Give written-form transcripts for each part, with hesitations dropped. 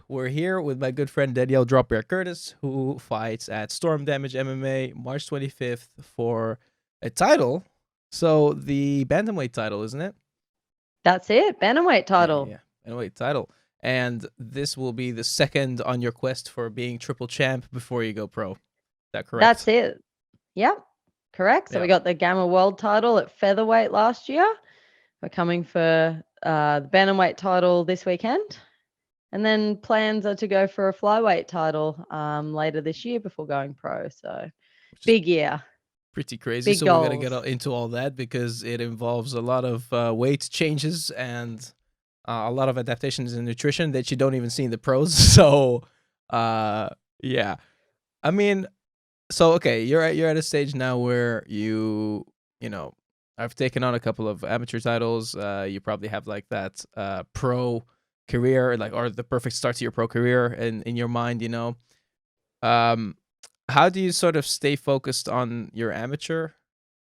we're here with my good friend Danielle Dropbear Curtis, who fights at Storm Damage MMA March 25th for a title. So the Bantamweight title, isn't it? That's it. Bantamweight title. Yeah. Bantamweight title. And this will be the second on your quest for being triple champ before you go pro. Is that correct? That's it. Yep. Correct. So Yeah. we got the Gamma World title at Featherweight last year. We're coming for the Bantamweight title this weekend. And then plans are to go for a Flyweight title later this year before going pro. So big year. Pretty crazy. Big So we're gonna goals. get into all that because it involves a lot of weight changes and a lot of adaptations in nutrition that you don't even see in the pros. So, yeah, I mean, so okay, you're at a stage now where you know I've taken on a couple of amateur titles. You probably have like that pro career, like or the perfect start to your pro career in your mind. Um, how do you sort of stay focused on your amateur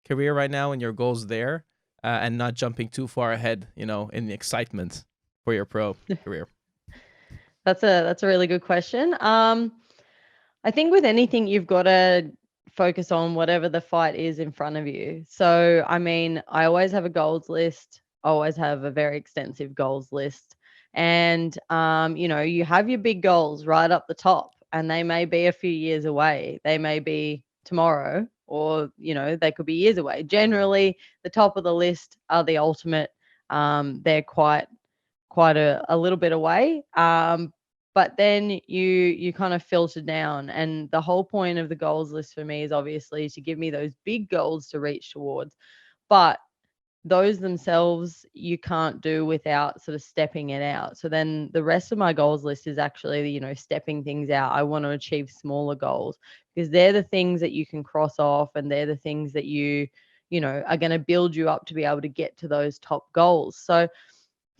career right now and your goals there, and not jumping too far ahead, in the excitement for your pro career? That's a really good question. I think with anything you've got to focus on whatever the fight is in front of you. So, I mean, I always have a goals list. I always have a very extensive goals list. And you have your big goals right up the top, and they may be a few years away. They may be tomorrow, or they could be years away. Generally, the top of the list are the ultimate. They're quite a little bit away. But then you kind of filter down, and the whole point of the goals list for me is obviously to give me those big goals to reach towards. But those themselves you can't do without sort of stepping it out. So then the rest of my goals list is actually, stepping things out. I want to achieve smaller goals because they're the things that you can cross off, and they're the things that are going to build you up to be able to get to those top goals. So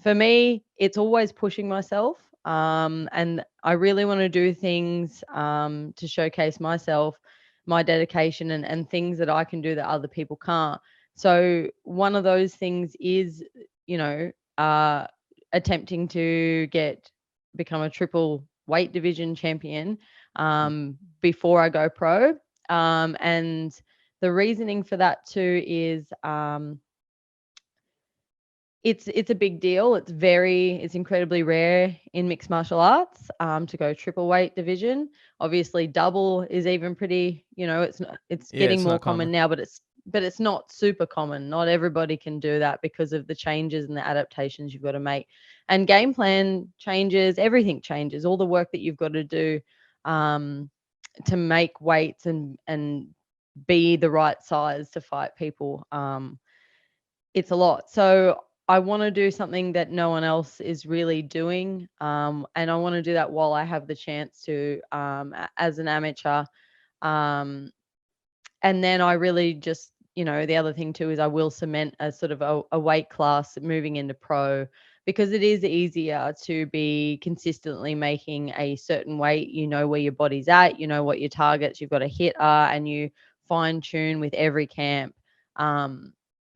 for me, it's always pushing myself. And I really want to do things to showcase myself, my dedication, and things that I can do that other people can't. So one of those things is, you know, uh, attempting to become a triple weight division champion before I go pro. And the reasoning for that too is it's a big deal. It's incredibly rare in mixed martial arts to go triple weight division. Obviously, double is even pretty. It's Yeah, getting it's more not common common. now, but it's not super common. Not everybody can do that because of the changes and the adaptations you've got to make, and game plan changes. Everything changes. All the work that you've got to do to make weights and be the right size to fight people. It's a lot. So I want to do something that no one else is really doing. And I want to do that while I have the chance to, as an amateur. Um, and then I really just, the other thing too is I will cement a sort of a weight class moving into pro, because it is easier to be consistently making a certain weight. You know where your body's at, you know what your targets you've got to hit are, and you fine tune with every camp.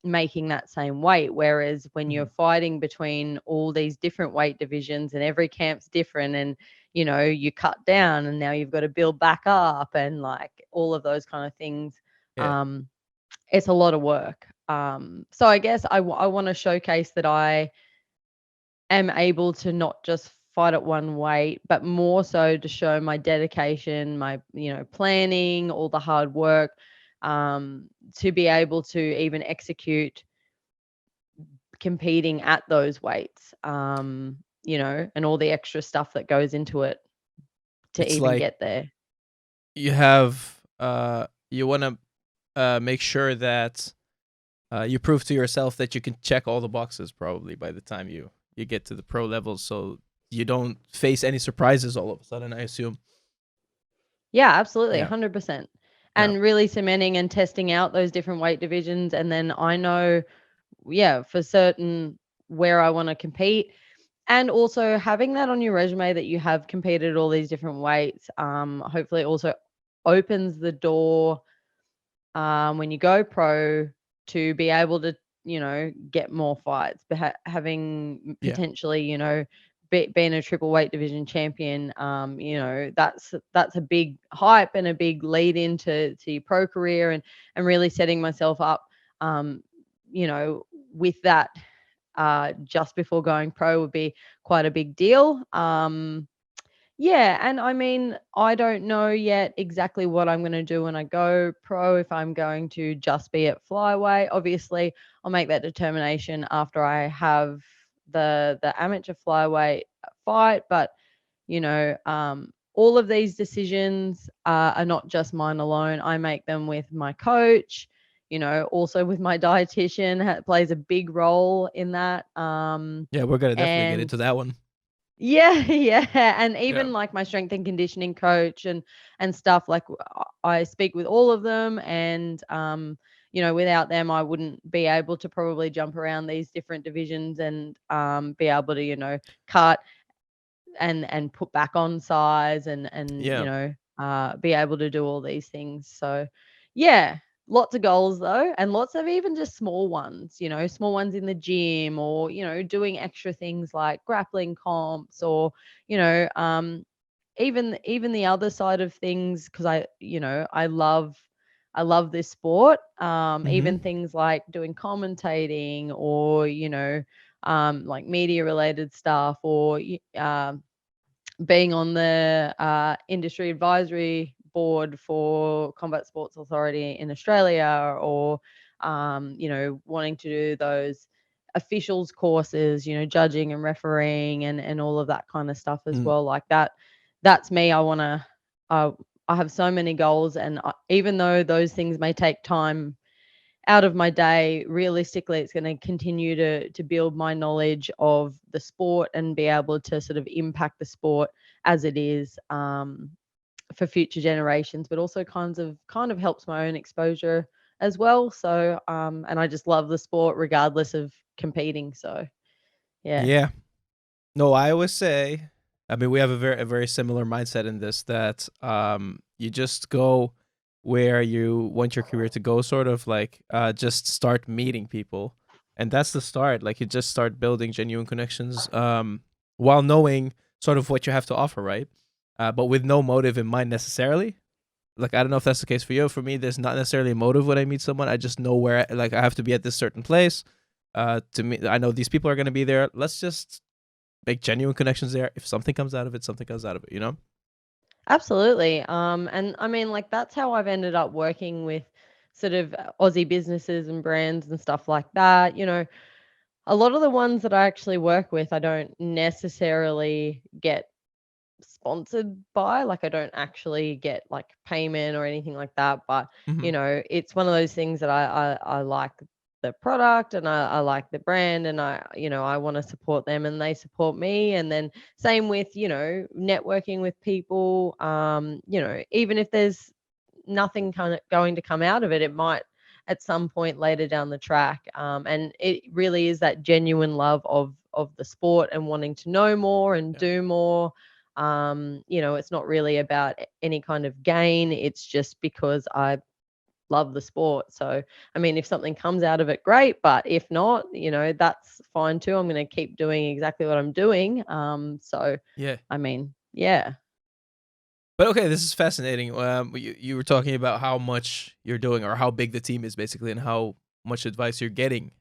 Making that same weight. Whereas when you're fighting between all these different weight divisions and every camp's different, and you cut down and now you've got to build back up, and like all of those kind of things, Yeah. it's a lot of work. So I guess I want to showcase that I am able to not just fight at one weight, but more so to show my dedication, my planning, all the hard work, to be able to even execute competing at those weights, and all the extra stuff that goes into it to It's even like get there. you want to make sure that you prove to yourself that you can check all the boxes probably by the time you get to the pro level, so you don't face any surprises all of a sudden, I assume. Yeah, absolutely, Yeah. 100%. Yeah. And really cementing and testing out those different weight divisions, and then I know, yeah, for certain where I want to compete. And also having that on your resume that you have competed at all these different weights, hopefully also opens the door when you go pro to be able to, get more fights, having Yeah. potentially, being a triple weight division champion, that's a big hype and a big lead into your pro career, and really setting myself up, um, with that, just before going pro would be quite a big deal. Yeah, and I mean, I don't know yet exactly what I'm going to do when I go pro, if I'm going to just be at flyweight. Obviously, I'll make that determination after I have the amateur flyweight fight, but all of these decisions are not just mine alone. I make them with my coach, also with my dietitian, plays a big role in that. Yeah, we're gonna definitely get And into that one. yeah, yeah, and Yeah. even like my strength and conditioning coach and stuff, like I speak with all of them, and without them I wouldn't be able to probably jump around these different divisions, and be able to cut and put back on size, and Yeah. be able to do all these things. So yeah, lots of goals though, and lots of even just small ones, small ones in the gym, or doing extra things like grappling comps, or you know um even the other side of things, because I love this sport. Mm-hmm. Even things like doing commentating, or like media related stuff, or being on the industry advisory board for Combat Sports Authority in Australia, or wanting to do those officials courses, judging and refereeing, and all of that kind of stuff as Mm. well. Like that's me. Uh, I have so many goals, and even though those things may take time out of my day, realistically it's going to continue to build my knowledge of the sport, and be able to sort of impact the sport as it is, for future generations, but also kind of helps my own exposure as well. So and I just love the sport regardless of competing. So yeah. Yeah. No, I always say, I mean, we have a very similar mindset in this, that you just go where you want your career to go, sort of like just start meeting people, and that's the start. Like you just start building genuine connections, while knowing sort of what you have to offer, right? But with no motive in mind necessarily. Like I don't know if that's the case for you. For me, there's not necessarily a motive when I meet someone. I just know where, like, I have to be at this certain place. To me, I know these people are going to be there. Let's just make genuine connections there. If something comes out of it, something comes out of it, you know? Absolutely. And I mean, like, that's how I've ended up working with sort of Aussie businesses and brands and stuff like that. A lot of the ones that I actually work with, I don't necessarily get sponsored by. Like, I don't actually get like payment or anything like that. But Hmm. it's one of those things that I like the product, and I like the brand, and I want to support them, and they support me. And then same with networking with people. Even if there's nothing kind of going to come out of it, it might at some point later down the track. And it really is that genuine love of the sport, and wanting to know more and Yeah. do more. It's not really about any kind of gain. It's just because I love the sport. So, I mean, if something comes out of it, great. But if not, that's fine too. I'm going to keep doing exactly what I'm doing. So, Yeah. I mean, yeah. But okay, this is fascinating. You were talking about how much you're doing, or how big the team is, basically, and how much advice you're getting,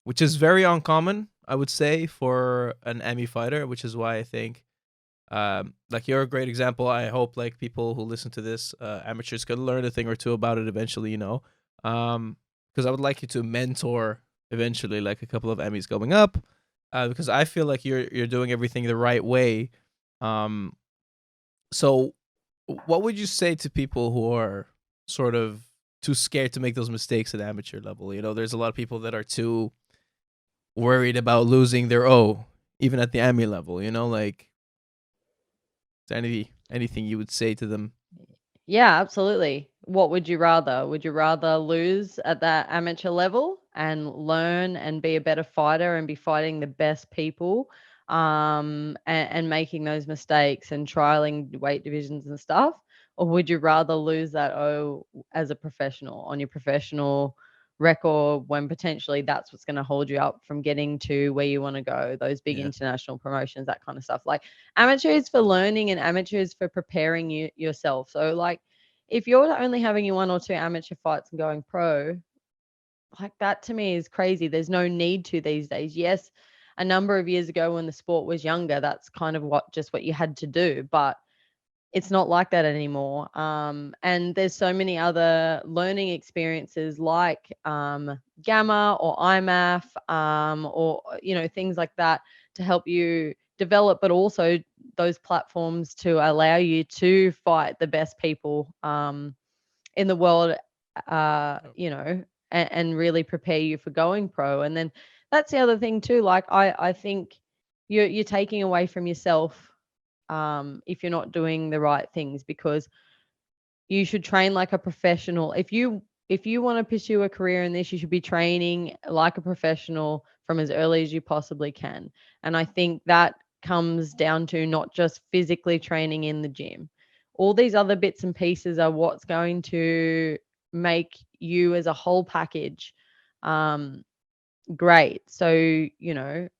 which is very uncommon, I would say, for an Emmy fighter. Which is why I think, like, you're a great example. I hope like people who listen to this, amateurs, could learn a thing or two about it eventually. Because I would like you to mentor eventually, like a couple of Emmys going up, because I feel like you're doing everything the right way. Um, so, what would you say to people who are sort of too scared to make those mistakes at amateur level? There's a lot of people that are too worried about losing their O, even at the Emmy level. Like, is there anything you would say to them? Yeah, absolutely. What would you rather? Would you rather lose at that amateur level and learn and be a better fighter and be fighting the best people, and making those mistakes and trialing weight divisions and stuff? Or would you rather lose that as a professional, on your professional record when potentially that's what's going to hold you up from getting to where you want to go, those big international promotions, that kind of stuff. Like amateur is for learning and amateur is for preparing yourself. So like if you're only having your 1 or 2 amateur fights and going pro, like that to me is crazy. There's no need to these days. Yes, a number of years ago when the sport was younger, that's kind of what you had to do, but it's not like that anymore. And there's so many other learning experiences like Gamma or IMAF, or things like that to help you develop, but also those platforms to allow you to fight the best people in the world, and really prepare you for going pro. And then that's the other thing too. Like I think you're taking away from yourself if you're not doing the right things, because you should train like a professional. If you want to pursue a career in this, you should be training like a professional from as early as you possibly can. And I think that comes down to not just physically training in the gym. All these other bits and pieces are what's going to make you as a whole package great. So,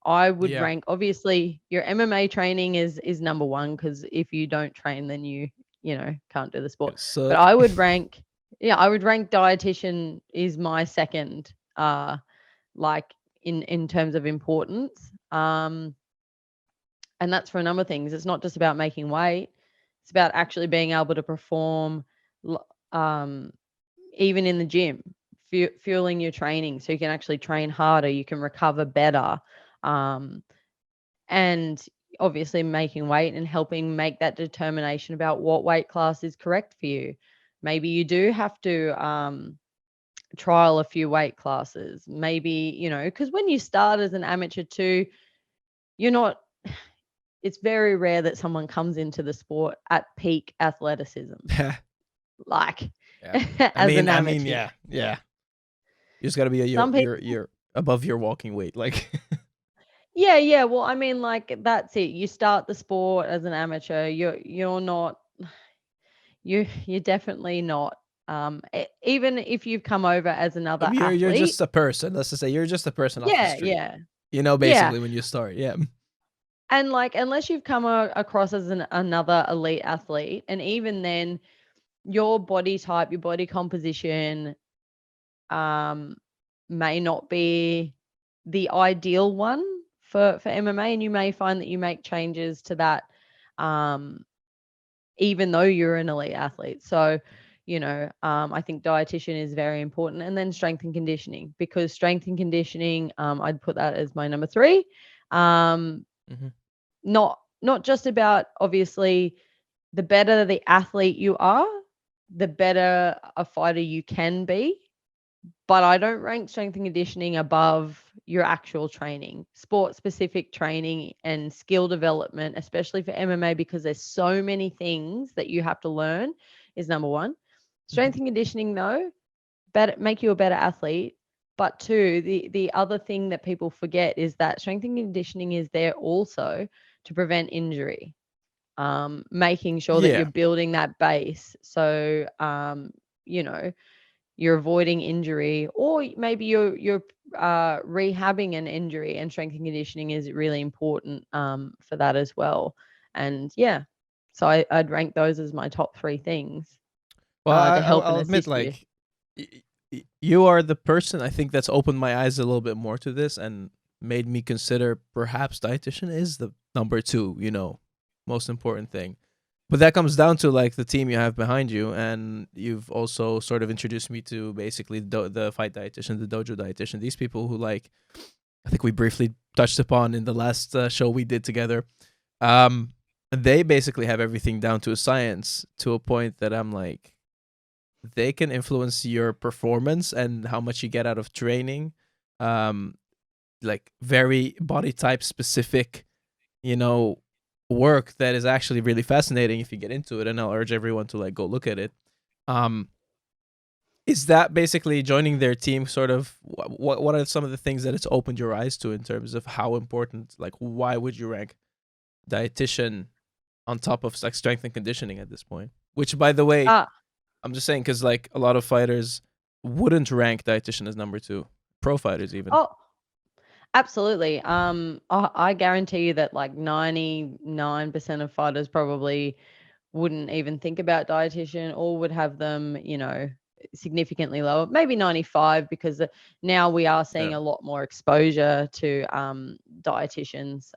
I would rank, obviously your MMA training is number one, because if you don't train, then you can't do the sport. But I would rank dietitian is my second, like in terms of importance. And that's for a number of things. It's not just about making weight. It's about actually being able to perform even in the gym, fueling your training so you can actually train harder, you can recover better, and obviously making weight and helping make that determination about what weight class is correct for you. Maybe you do have to trial a few weight classes, maybe, because when you start as an amateur too, it's very rare that someone comes into the sport at peak athleticism. Like as an amateur. Yeah. You just got to be you're above your walking weight, like. Yeah. Well, I mean, like that's it. You start the sport as an amateur. You're not. You're definitely not. Even if you've come over as another athlete, you're just a person. Let's just say you're just a person off the street. Yeah. Basically when you start. Yeah. And like, unless you've come across as another elite athlete, and even then, your body type, your body composition, may not be the ideal one for MMA, and you may find that you make changes to that, even though you're an elite athlete. So, I think dietitian is very important, and then strength and conditioning, because strength and conditioning, I'd put that as my number 3. Not just about, obviously, the better the athlete you are, the better a fighter you can be. But I don't rank strength and conditioning above your actual training, sport-specific training and skill development, especially for MMA, because there's so many things that you have to learn, is number 1. Strength and conditioning, though, make you a better athlete. But 2, the other thing that people forget is that strength and conditioning is there also to prevent injury, making sure that you're building that base. So, you're avoiding injury, or maybe you're rehabbing an injury, and strength and conditioning is really important for that as well. And so I'd rank those as my top 3 things. Well, to help I'll and admit, assist like, you are the person I think that's opened my eyes a little bit more to this and made me consider perhaps dietitian is the number 2, most important thing. But that comes down to like the team you have behind you, and you've also sort of introduced me to basically the fight dietitian, the dojo dietitian. These people who, like, I think we briefly touched upon in the last show we did together. They basically have everything down to a science, to a point that I'm like, they can influence your performance and how much you get out of training. Like very body type specific, work that is actually really fascinating if you get into it, and I'll urge everyone to like go look at it. Is that basically joining their team sort of what are some of the things that it's opened your eyes to in terms of how important, like, why would you rank dietitian on top of like strength and conditioning at this point? Which, by the way, I'm just saying, because like a lot of fighters wouldn't rank dietitian as number 2. Pro fighters even. Oh, absolutely. I guarantee you that like 99% of fighters probably wouldn't even think about dietitian, or would have them, significantly lower, maybe 95, because now we are seeing Yeah. a lot more exposure to dietitians.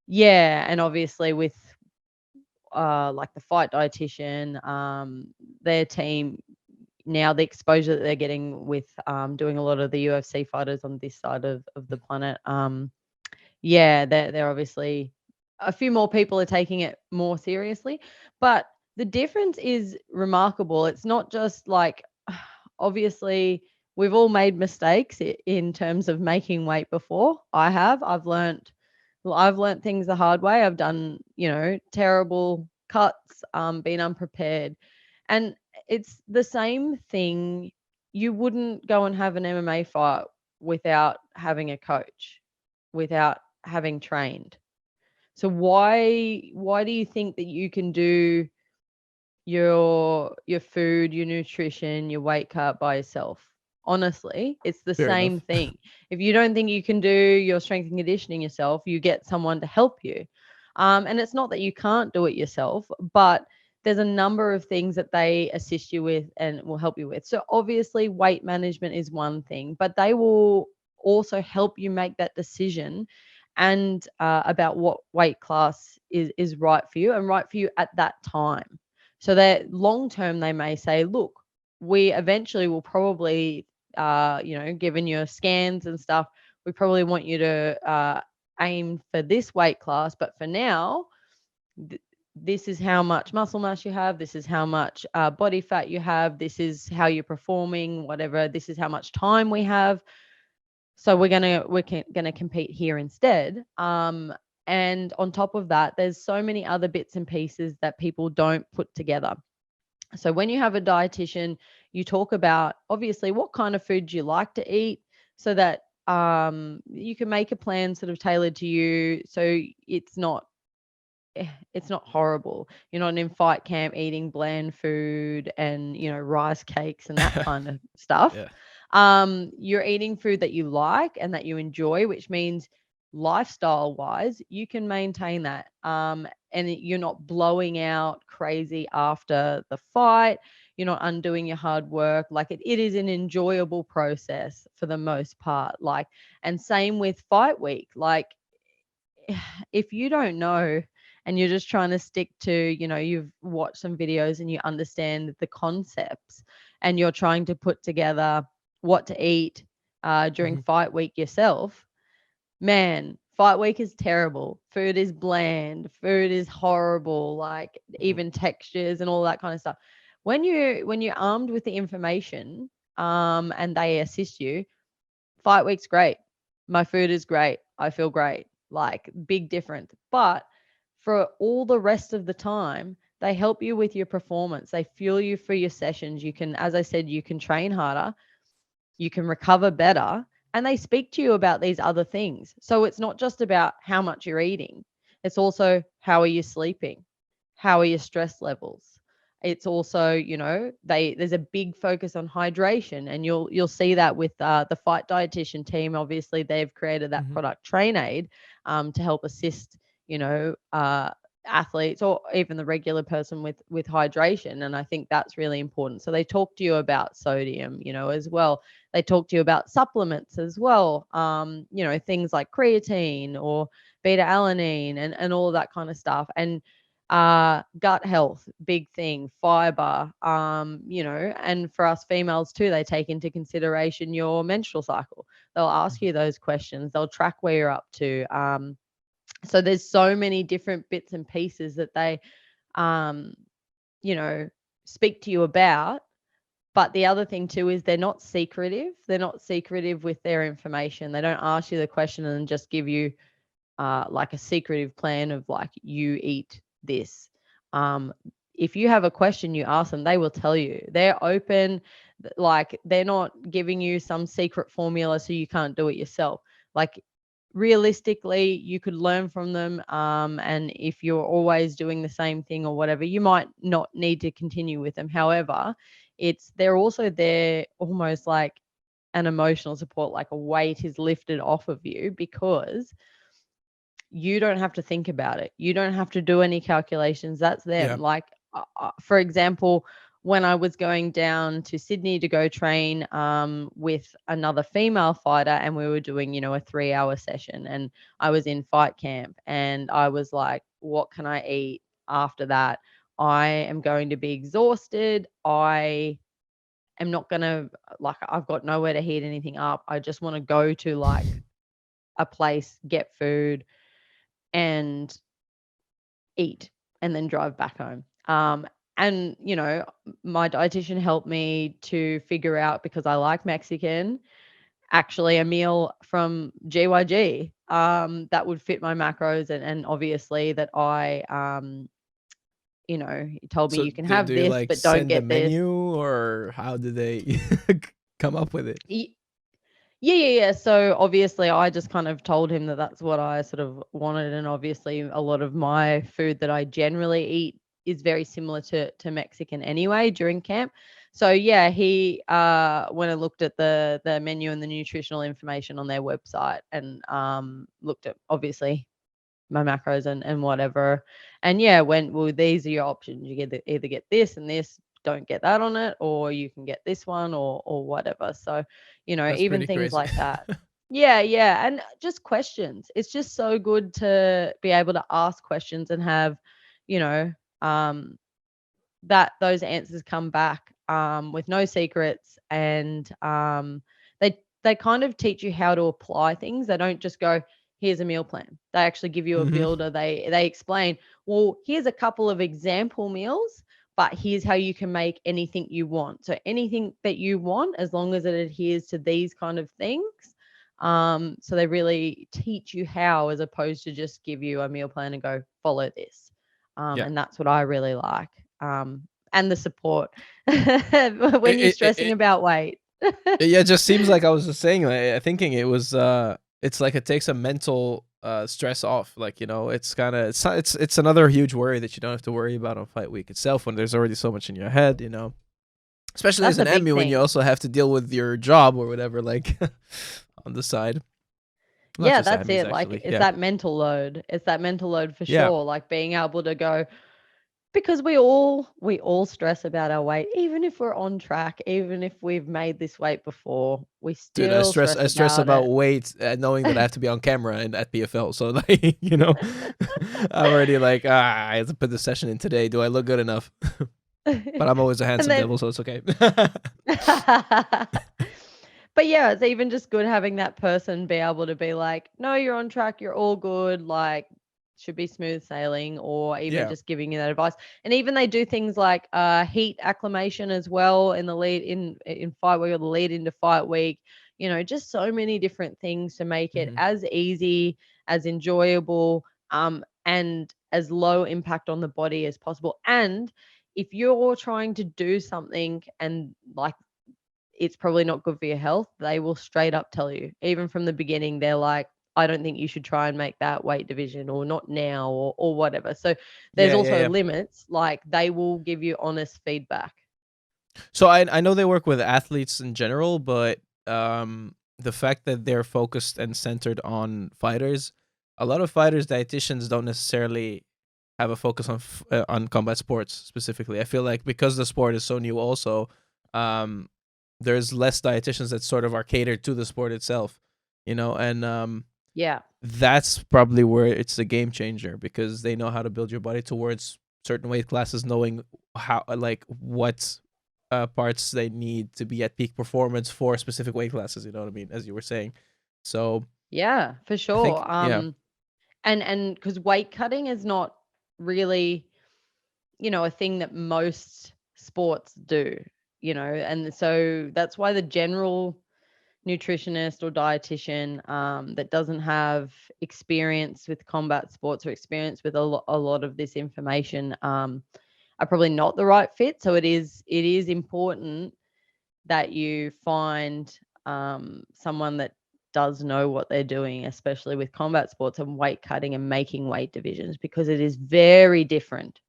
Yeah, and obviously with like the fight dietitian, their team now, the exposure that they're getting with doing a lot of the UFC fighters on this side of the planet, yeah, they're obviously, a few more people are taking it more seriously, but the difference is remarkable. It's not just like, obviously we've all made mistakes in terms of making weight before. I've learned things the hard way. I've done, terrible cuts, been unprepared. And it's the same thing. You wouldn't go and have an MMA fight without having a coach, without having trained. So why do you think that you can do your food, your nutrition, your weight cut by yourself? Honestly, it's the Fair same enough. thing. If you don't think you can do your strength and conditioning yourself, you get someone to help you. And it's not that you can't do it yourself, but there's a number of things that they assist you with and will help you with. So obviously weight management is one thing, but they will also help you make that decision and about what weight class is right for you and right for you at that time. So that long term, they may say, look, we eventually will probably, given your scans and stuff, we probably want you to aim for this weight class. But for now, this is how much muscle mass you have. This is how much body fat you have. This is how you're performing, whatever. This is how much time we have. So we're gonna compete here instead. And on top of that, there's so many other bits and pieces that people don't put together. So when you have a dietitian, you talk about obviously what kind of food you like to eat, so that you can make a plan sort of tailored to you. So it's not horrible. You're not in fight camp eating bland food and, rice cakes and that kind of stuff. Yeah. You're eating food that you like and that you enjoy, which means lifestyle wise, you can maintain that. And you're not blowing out crazy after the fight. You're not undoing your hard work. Like it is an enjoyable process for the most part. Like, and same with fight week. Like, if you don't know and you're just trying to stick to, you've watched some videos and you understand the concepts and you're trying to put together what to eat during fight week yourself, man, fight week is terrible. Food is bland. Food is horrible. Like even textures and all that kind of stuff. When you're armed with the information and they assist you, fight week's great. My food is great. I feel great. Like big difference. But for all the rest of the time, they help you with your performance. They fuel you for your sessions. You can, as I said, you can train harder, you can recover better, and they speak to you about these other things. So it's not just about how much you're eating. It's also how are you sleeping? How are your stress levels? It's also, there's a big focus on hydration, and you'll see that with the fight dietitian team. Obviously, they've created that product Train Aid to help assist, athletes or even the regular person with hydration. And I think that's really important. So they talk to you about sodium, as well. They talk to you about supplements as well. Things like creatine or beta alanine and all of that kind of stuff. And gut health, big thing, fiber, and for us females too, they take into consideration your menstrual cycle. They'll ask you those questions. They'll track where you're up to. So there's so many different bits and pieces that they, speak to you about. But the other thing too is they're not secretive. They're not secretive with their information. They don't ask you the question and just give you like a secretive plan of like, you eat this. If you have a question, you ask them, they will tell you. They're open. Like they're not giving you some secret formula so you can't do it yourself. Like realistically, you could learn from them. And if you're always doing the same thing or whatever, you might not need to continue with them. However, they're also there almost like an emotional support, like a weight is lifted off of you because you don't have to think about it. You don't have to do any calculations. That's them. Yeah. Like, for example, when I was going down to Sydney to go train with another female fighter, and we were doing, a 3-hour session, and I was in fight camp, and I was like, what can I eat after that? I am going to be exhausted. I am not going to, like, I've got nowhere to heat anything up. I just want to go to like a place, get food, and eat, and then drive back home. And my dietitian helped me to figure out, because I like Mexican, actually a meal from GYG that would fit my macros, and obviously that he told me So you can do have you this, like but don't send the get this. menu, or how do they come up with it? Yeah. So obviously I just kind of told him that that's what I sort of wanted. And obviously a lot of my food that I generally eat is very similar to Mexican anyway during camp. So yeah, he when I looked at the menu and the nutritional information on their website, and looked at obviously my macros and whatever. And yeah, well, these are your options. You get either get this and this, don't get that on it, or you can get this one, or whatever. So, That's even pretty things crazy. like that. Yeah. And just questions. It's just so good to be able to ask questions and have, you know, um, that those answers come back with no secrets. And they kind of teach you how to apply things. They don't just go, here's a meal plan. They actually give you a Hmm. builder. They explain, well, here's a couple of example meals, but here's how you can make anything you want. So anything that you want, as long as it adheres to these kind of things. So they really teach you how, as opposed to just give you a meal plan and go follow this. Yeah. And that's what I really like. And the support when you're stressing It about weight. yeah, it just seems like I was just saying, like, thinking it was it's like it takes a mental stress off. Like, it's kind of it's another huge worry that you don't have to worry about on fight week itself, when there's already so much in your head. Especially as That's a an big Emmy, when you thing. also have to deal with your job or whatever, like on the side. Not Yeah, just that's Emmys, it. Like, actually. it's Yeah. that mental load. It's that mental load for Yeah. sure. Like being able to go, because we all stress about our weight, even if we're on track, even if we've made this weight before, we Dude, I still stress stress I stress about about it. weight, knowing that I have to be on camera and at PFL. So like, I'm already like, I have to put the session in today. Do I look good enough? But I'm always a And handsome then devil, so it's okay. but yeah, it's even just good having that person be able to be like, no, you're on track, you're all good, like should be smooth sailing, or even Yeah. just giving you that advice. And even they do things like heat acclimation as well in the lead in fight week, or the lead into fight week. Just so many different things to make it Hmm. as easy, as enjoyable, and as low impact on the body as possible. And if you're trying to do something and like it's probably not good for your health, they will straight up tell you. Even from the beginning, they're like, I don't think you should try and make that weight division, or not now, or whatever. So there's Yeah, yeah, also yeah. limits, like they will give you honest feedback. So I know they work with athletes in general, but the fact that they're focused and centered on fighters, a lot of fighters dietitians don't necessarily have a focus on combat sports specifically. I feel like because the sport is so new, also, um, there's less dietitians that sort of are catered to the sport itself, and Yeah. that's probably where it's a game changer, because they know how to build your body towards certain weight classes, knowing how, like, what parts they need to be at peak performance for specific weight classes. You know what I mean? As you were saying, so Yeah, for I think, sure. yeah. And because weight cutting is not really, a thing that most sports do, and so that's why the general nutritionist or dietitian that doesn't have experience with combat sports, or experience with a lot of this information, are probably not the right fit. So it is important that you find someone that does know what they're doing, especially with combat sports and weight cutting and making weight divisions, because it is very different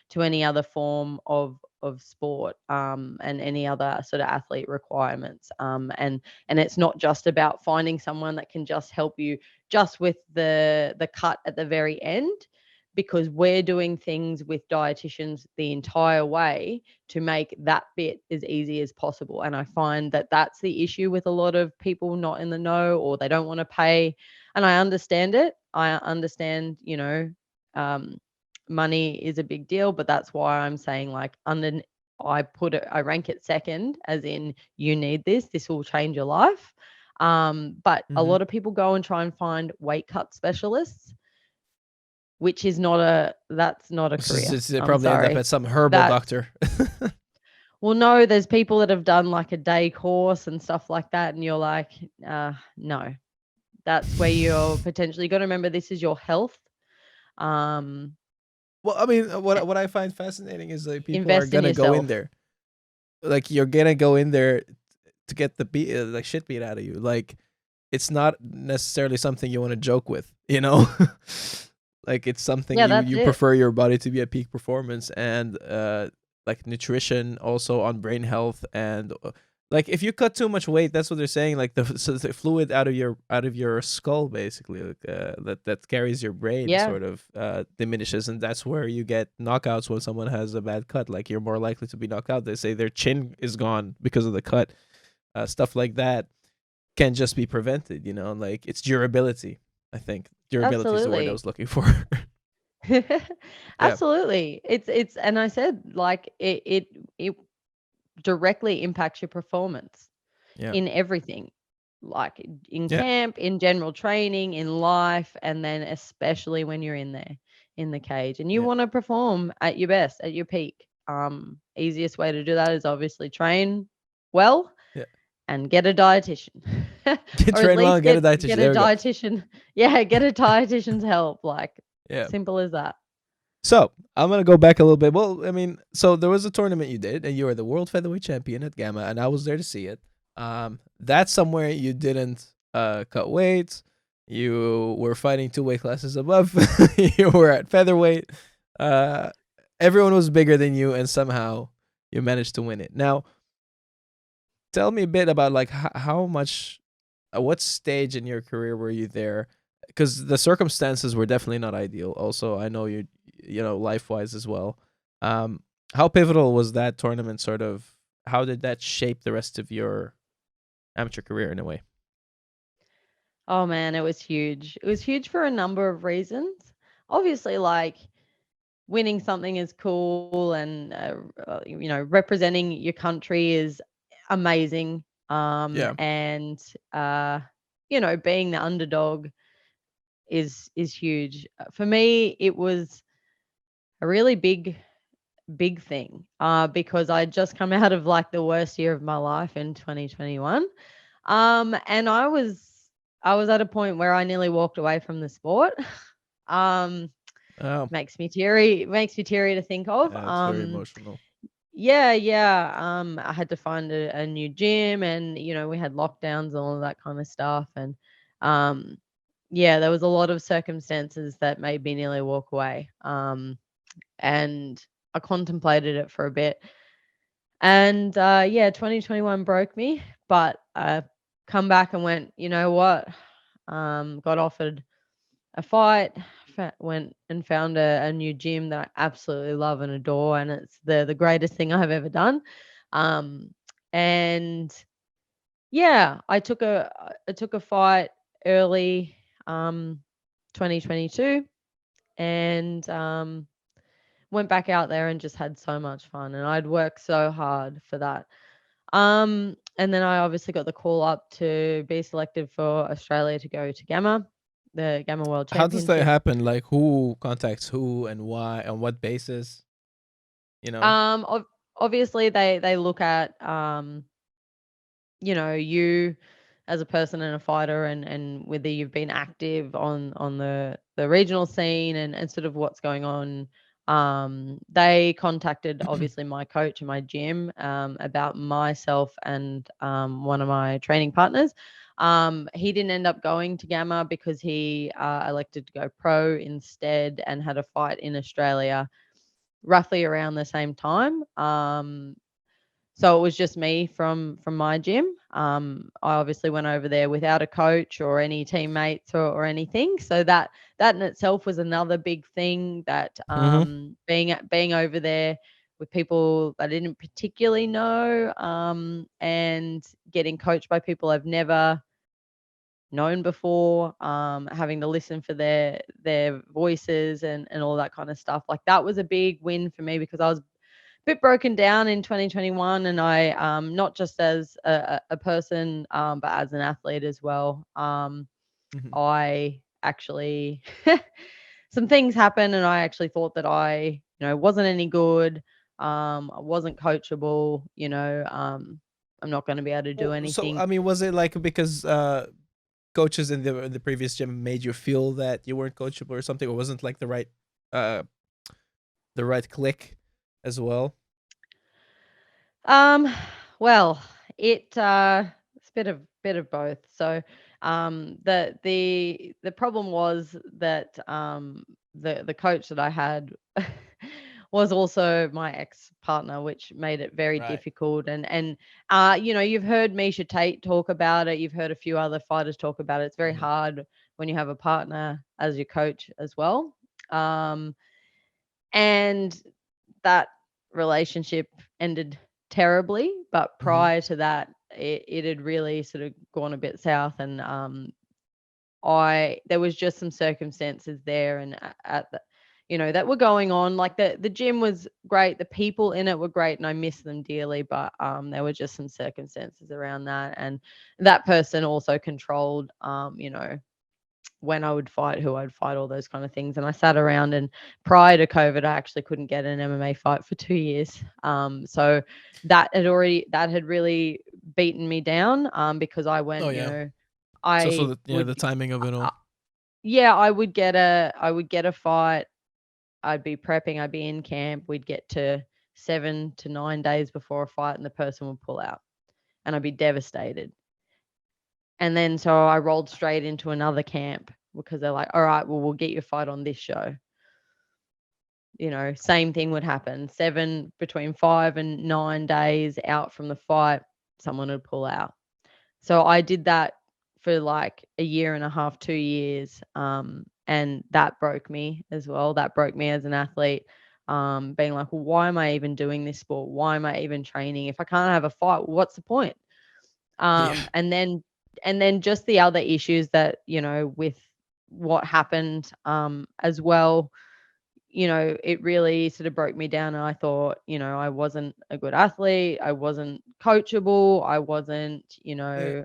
to any other form of sport, and any other sort of athlete requirements. And it's not just about finding someone that can just help you just with the cut at the very end, because we're doing things with dietitians the entire way to make that bit as easy as possible. And I find that that's the issue with a lot of people not in the know, or they don't want to pay. And I understand it. I understand, money is a big deal, but that's why I'm saying, like, I rank it second, as in, you need this will change your life. But a lot of people go and try and find weight cut specialists, which is that's not a career. They I'm probably end up sorry. at some herbal doctor. Well, no, there's people that have done like a day course and stuff like that, and you're like, no. That's where you're potentially got to remember, this is your health. Well, I mean, what I find fascinating is like people are Invest in gonna go in yourself. there, like you're gonna go in there to get the like shit beat out of you. Like, it's not necessarily something you want to joke with, you know. Like, it's something Yeah, that's you it. prefer your body to be at peak performance, and like nutrition also on brain health, and like if you cut too much weight, that's what they're saying. Like the fluid out of your skull, basically, like, that carries your brain, Yeah. sort of diminishes, and that's where you get knockouts when someone has a bad cut. Like, you're more likely to be knocked out. They say their chin is gone because of the cut. Stuff like that can just be prevented. Like, it's durability. I think durability is the word I Absolutely. was looking for. Absolutely. It's and I said, like, it directly impacts your performance in everything, like in camp, in general training, in life, and then especially when you're in there in the cage and you want to perform at your best, at your peak. Easiest way to do that is obviously train well and get a dietitian. Or at Train well least and get a dietitian. get a There we go. dietitian. Yeah, get a dietitian's help. Like, Yeah. simple as that. So I'm gonna go back a little bit. Well, I mean, so there was a tournament you did, and you were the world featherweight champion at Gamma, and I was there to see it. That's somewhere you didn't cut weight. You were fighting 2 weight classes above. You were at featherweight. Everyone was bigger than you, and somehow you managed to win it. Now, tell me a bit about, like, how much, what stage in your career were you there? Because the circumstances were definitely not ideal. Also, I know life wise as well. How pivotal was that tournament? Sort of, how did that shape the rest of your amateur career in a way? Oh man, it was huge. It was huge for a number of reasons. Obviously, like, winning something is cool, and representing your country is amazing. And being the underdog is huge. For me, it was a really big thing, because I just come out of, like, the worst year of my life in 2021. And I was at a point where I nearly walked away from the sport. Oh, Makes me teary to think of. it's very emotional. Yeah. I had to find a new gym, and we had lockdowns and all of that kind of stuff, and there was a lot of circumstances that made me nearly walk away. And I contemplated it for a bit, and 2021 broke me, but I come back and went, you know what? Got offered a fight, went and found a new gym that I absolutely love and adore, and it's the greatest thing I've ever done. And I took a fight early 2022, and went back out there and just had so much fun, and I'd worked so hard for that. And then I obviously got the call up to be selected for Australia to go to Gamma, the Gamma World How does Championship. that happen? Like, who contacts who and why, on what basis? Obviously they look at you as a person and a fighter, and whether you've been active on the regional scene, and sort of what's going on. They contacted obviously my coach and my gym about myself and one of my training partners. He didn't end up going to Gamma because he elected to go pro instead and had a fight in Australia roughly around the same time. So it was just me from my gym. I obviously went over there without a coach or any teammates or anything. So that in itself was another big thing, that Mm-hmm. being over there with people that I didn't particularly know, and getting coached by people I've never known before, having to listen for their voices and all that kind of stuff. Like, that was a big win for me because I was bit broken down in 2021, and I not just as a person, but as an athlete as well. Mm-hmm. I actually some things happened, and I actually thought that I wasn't any good. I wasn't coachable. I'm not going to be able to do So anything. I mean, was it like because coaches in the previous gym made you feel that you weren't coachable or something, or wasn't like uh the right click as well? Um, well, it's a bit of both. So, the problem was that the coach that I had was also my ex partner, which made it very Right. difficult. And you've heard Misha Tate talk about it. You've heard a few other fighters talk about it. It's very Mm-hmm. hard when you have a partner as your coach as well. Um, and that relationship ended terribly, but Mm-hmm. prior to that, it had really sort of gone a bit south. And I there was just some circumstances there, and at the, that were going on. Like, the gym was great, the people in it were great, and I miss them dearly, but there were just some circumstances around that, and that person also controlled when I would fight, who I'd fight, all those kind of things. And I sat around, and prior to COVID, I actually couldn't get an MMA fight for 2 years. So that had really beaten me down, because I Oh went, yeah. So I the would, timing of it uh, all. yeah, I would get a fight. I'd be prepping, I'd be in camp. We'd get to 7 to 9 days before a fight, and the person would pull out, and I'd be devastated. And then so I rolled straight into another camp because they're like, all right, well, we'll get you a fight on this show. Same thing would happen. Between 5 and 9 days out from the fight, someone would pull out. So I did that for like a year and a half, 2 years. And that broke me as well. That broke me as an athlete. Being like, well, why am I even doing this sport? Why am I even training? If I can't have a fight, what's the point? Yeah. And then just the other issues that, with what happened, as well, it really sort of broke me down. And I thought, I wasn't a good athlete, I wasn't coachable, I wasn't, Yeah.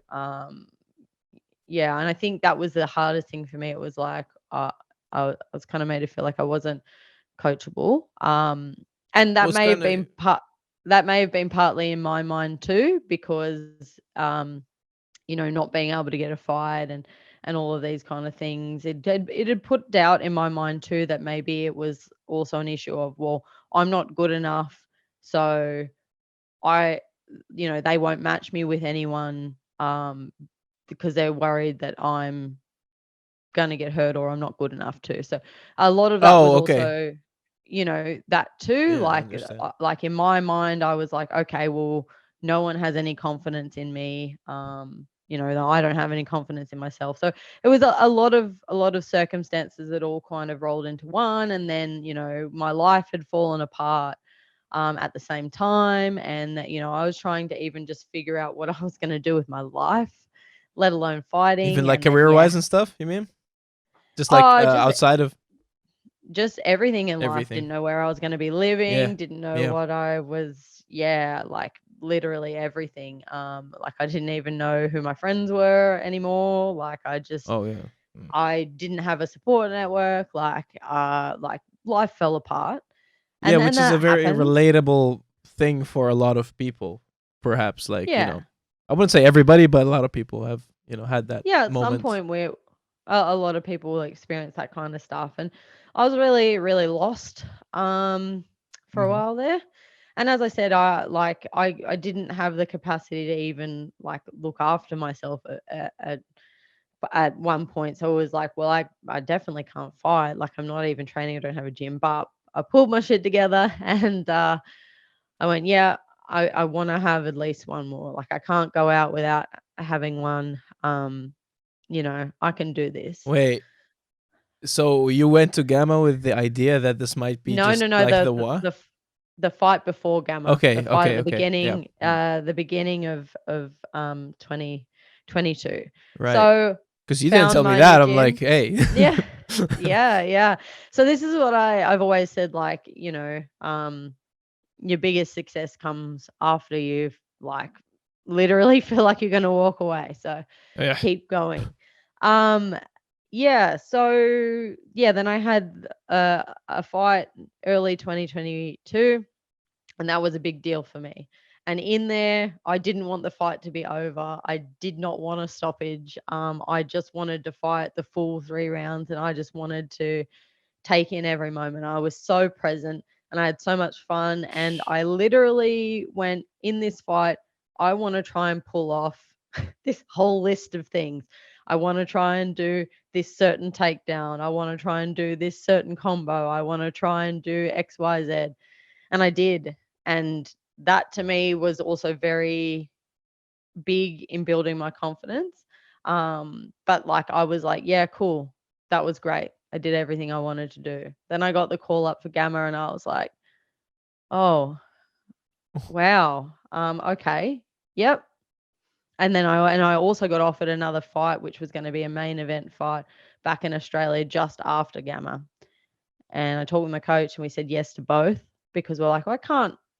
yeah. And I think that was the hardest thing for me. It was like, I was kind of made to feel like I wasn't coachable. And Was kind of that may have been partly in my mind too, because not being able to get a fight, and all of these kind of things. It had put doubt in my mind too, that maybe it was also an issue of, well, I'm not good enough, so I they won't match me with anyone, because they're worried that I'm gonna get hurt, or I'm not good enough too. So a lot of that Oh, was okay. also, that too. Yeah, I Like, understand. like in my mind, I was like, okay, well, no one has any confidence in me. I don't have any confidence in myself. So it was a lot of circumstances that all kind of rolled into one, and then my life had fallen apart, at the same time, and that I was trying to even just figure out what I was going to do with my life, let alone Even fighting. like And then, career yeah. wise and stuff, you mean? Just like Oh, just outside of everything in life. everything. Didn't know where I was going to be Yeah. living, didn't know Yeah. what I was, yeah, like literally everything. Like, I didn't even know who my friends were anymore. Like, Oh yeah. Mm. I didn't have a support network. Like life fell apart. Yeah, And which is a that very happens. relatable thing for a lot of people. Perhaps like, Yeah. I wouldn't say everybody, but a lot of people have, had that Yeah, at some moment. point where a lot of people will experience that kind of stuff. And I was really, really lost, for a Mhm. while there. And as I said, I didn't have the capacity to even like look after myself at one point. So it was like, well, I definitely can't fight. Like, I'm not even training. I don't have a gym. But I pulled my shit together and I went, yeah, I want to have at least one more. Like, I can't go out without having one. I can do this. Wait, so you went to Gamma with the idea that this might be No, just no, no. like the The what? the fight before Gamma, the Okay, fight at okay, the okay. Yeah. beginning, the beginning of 2022. Right. So Because you didn't found tell me my new that. I'm like, gym. hey. Yeah, yeah. So this is what I've always said, like, your biggest success comes after you've like literally feel like you're gonna walk away. So Yeah. keep going. Yeah, so yeah, then I had a fight early 2022, and that was a big deal for me. And in there, I didn't want the fight to be over. I did not want a stoppage. I just wanted to fight the full 3 rounds, and I just wanted to take in every moment. I was so present and I had so much fun. And I literally went in this fight. I want to try and pull off this whole list of things. I want to try and do this certain takedown. I want to try and do this certain combo. I want to try and do XYZ. And I did. And that to me was also very big in building my confidence. But like I was like, yeah, cool. That was great. I did everything I wanted to do. Then I got the call up for Gamma and I was like, oh, wow. Okay. Yep. And then I also got offered another fight, which was going to be a main event fight back in Australia just after Gamma. And I talked with my coach and we said yes to both because we're like, well,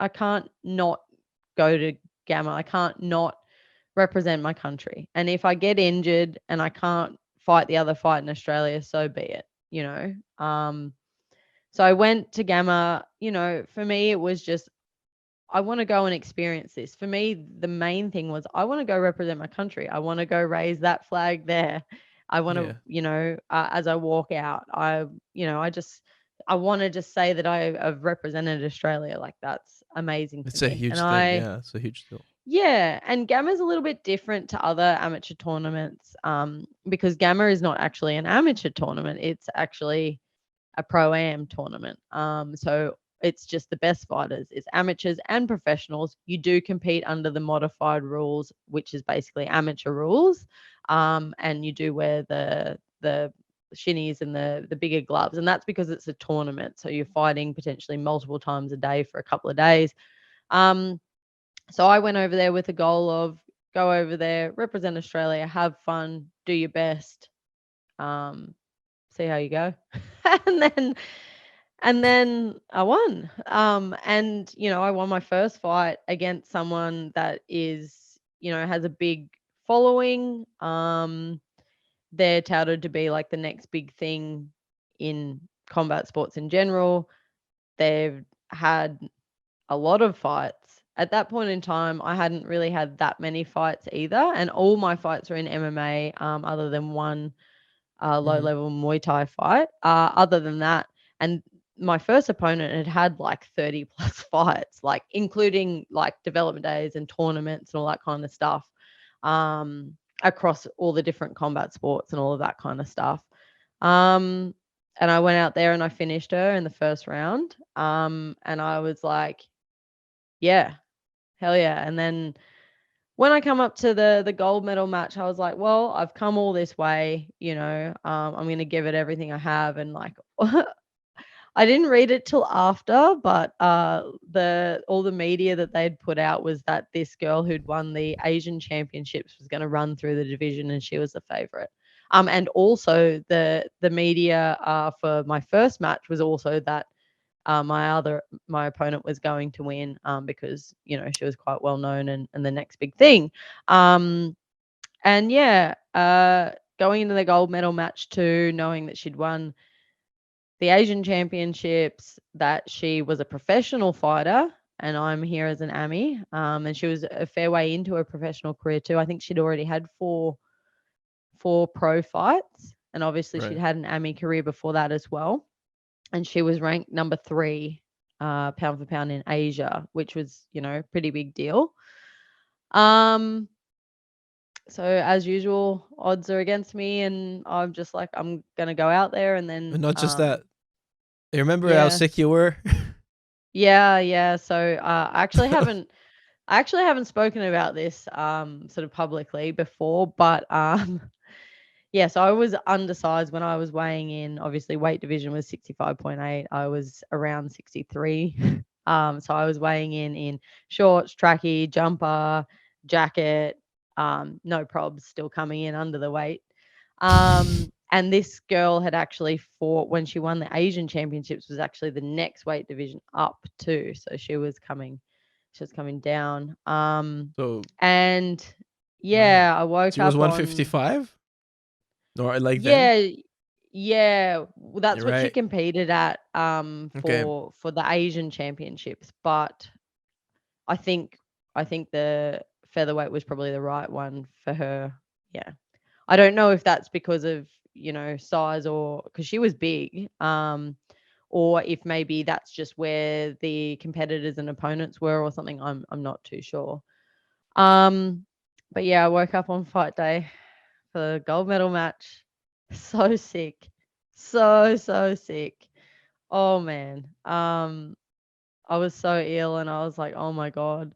I can't not go to Gamma. I can't not represent my country. And if I get injured and I can't fight the other fight in Australia, so be it, you know. So I went to Gamma, for me it was just I want to go and experience this. For me, the main thing was I want to go represent my country. I want to go raise that flag there. I want to, Yeah. as I walk out, I want to just say that I've represented Australia. Like, that's amazing to It's a me. huge thing. Yeah, it's a huge deal. Yeah, and Gamma is a little bit different to other amateur tournaments, because Gamma is not actually an amateur tournament. It's actually a pro-am tournament. So it's just the best fighters. It's amateurs and professionals. You do compete under the modified rules, which is basically amateur rules. And you do wear the shinnies and the bigger gloves. And that's because it's a tournament. So you're fighting potentially multiple times a day for a couple of days. So I went over there with the goal of go over there, represent Australia, have fun, do your best, see how you go. and then I won. And I won my first fight against someone that is, has a big following. They're touted to be like the next big thing in combat sports in general. They've had a lot of fights. At that point in time, I hadn't really had that many fights either, and all my fights were in MMA, other than one low-level Muay Thai fight. Other than that, and my first opponent had like 30 plus fights, like including like development days and tournaments and all that kind of stuff, across all the different combat sports and all of that kind of stuff. And I went out there and I finished her in the first round. And I was like, yeah, hell yeah. And then when I come up to the gold medal match, I was like, well, I've come all this way, I'm going to give it everything I have. And like, I didn't read it till after, but all the media that they'd put out was that this girl who'd won the Asian championships was going to run through the division and she was the favorite. And also the media for my first match was also that my opponent was going to win, because she was quite well known and the next big thing. And yeah, going into the gold medal match too, knowing that she'd won the Asian championships, that she was a professional fighter and I'm here as an AMI, and she was a fair way into her professional career too. I think she'd already had four pro fights, and obviously she'd had an AMI career before that as well. And she was ranked number 3 pound for pound in Asia, which was, pretty big deal. Um, so as usual, odds are against me, and I'm just like, I'm gonna go out there, and And then not just that. You remember how yeah, sick you were? yeah. So I actually haven't spoken about this sort of publicly before, but yeah, so I was undersized when I was weighing in. Obviously, weight division was 65.8. I was around 63. So I was weighing in shorts, trackie, jumper, jacket, no probs, still coming in under the weight. And this girl had actually fought when she won the Asian championships, was actually the next weight division up too. So she was coming down. So And man, yeah, I woke she was up on 155, or like then. yeah, yeah. Well, that's You're what she right. competed at Okay. for the Asian championships. But I think I think the featherweight was probably the right one for her. Yeah. I don't know if that's because of, size, or because she was big, or if maybe that's just where the competitors and opponents were or something. I'm not too sure. Um, but yeah, I woke up on fight day for the gold medal match. So sick. So sick. Oh man. I was so ill, and I was like, "Oh my god.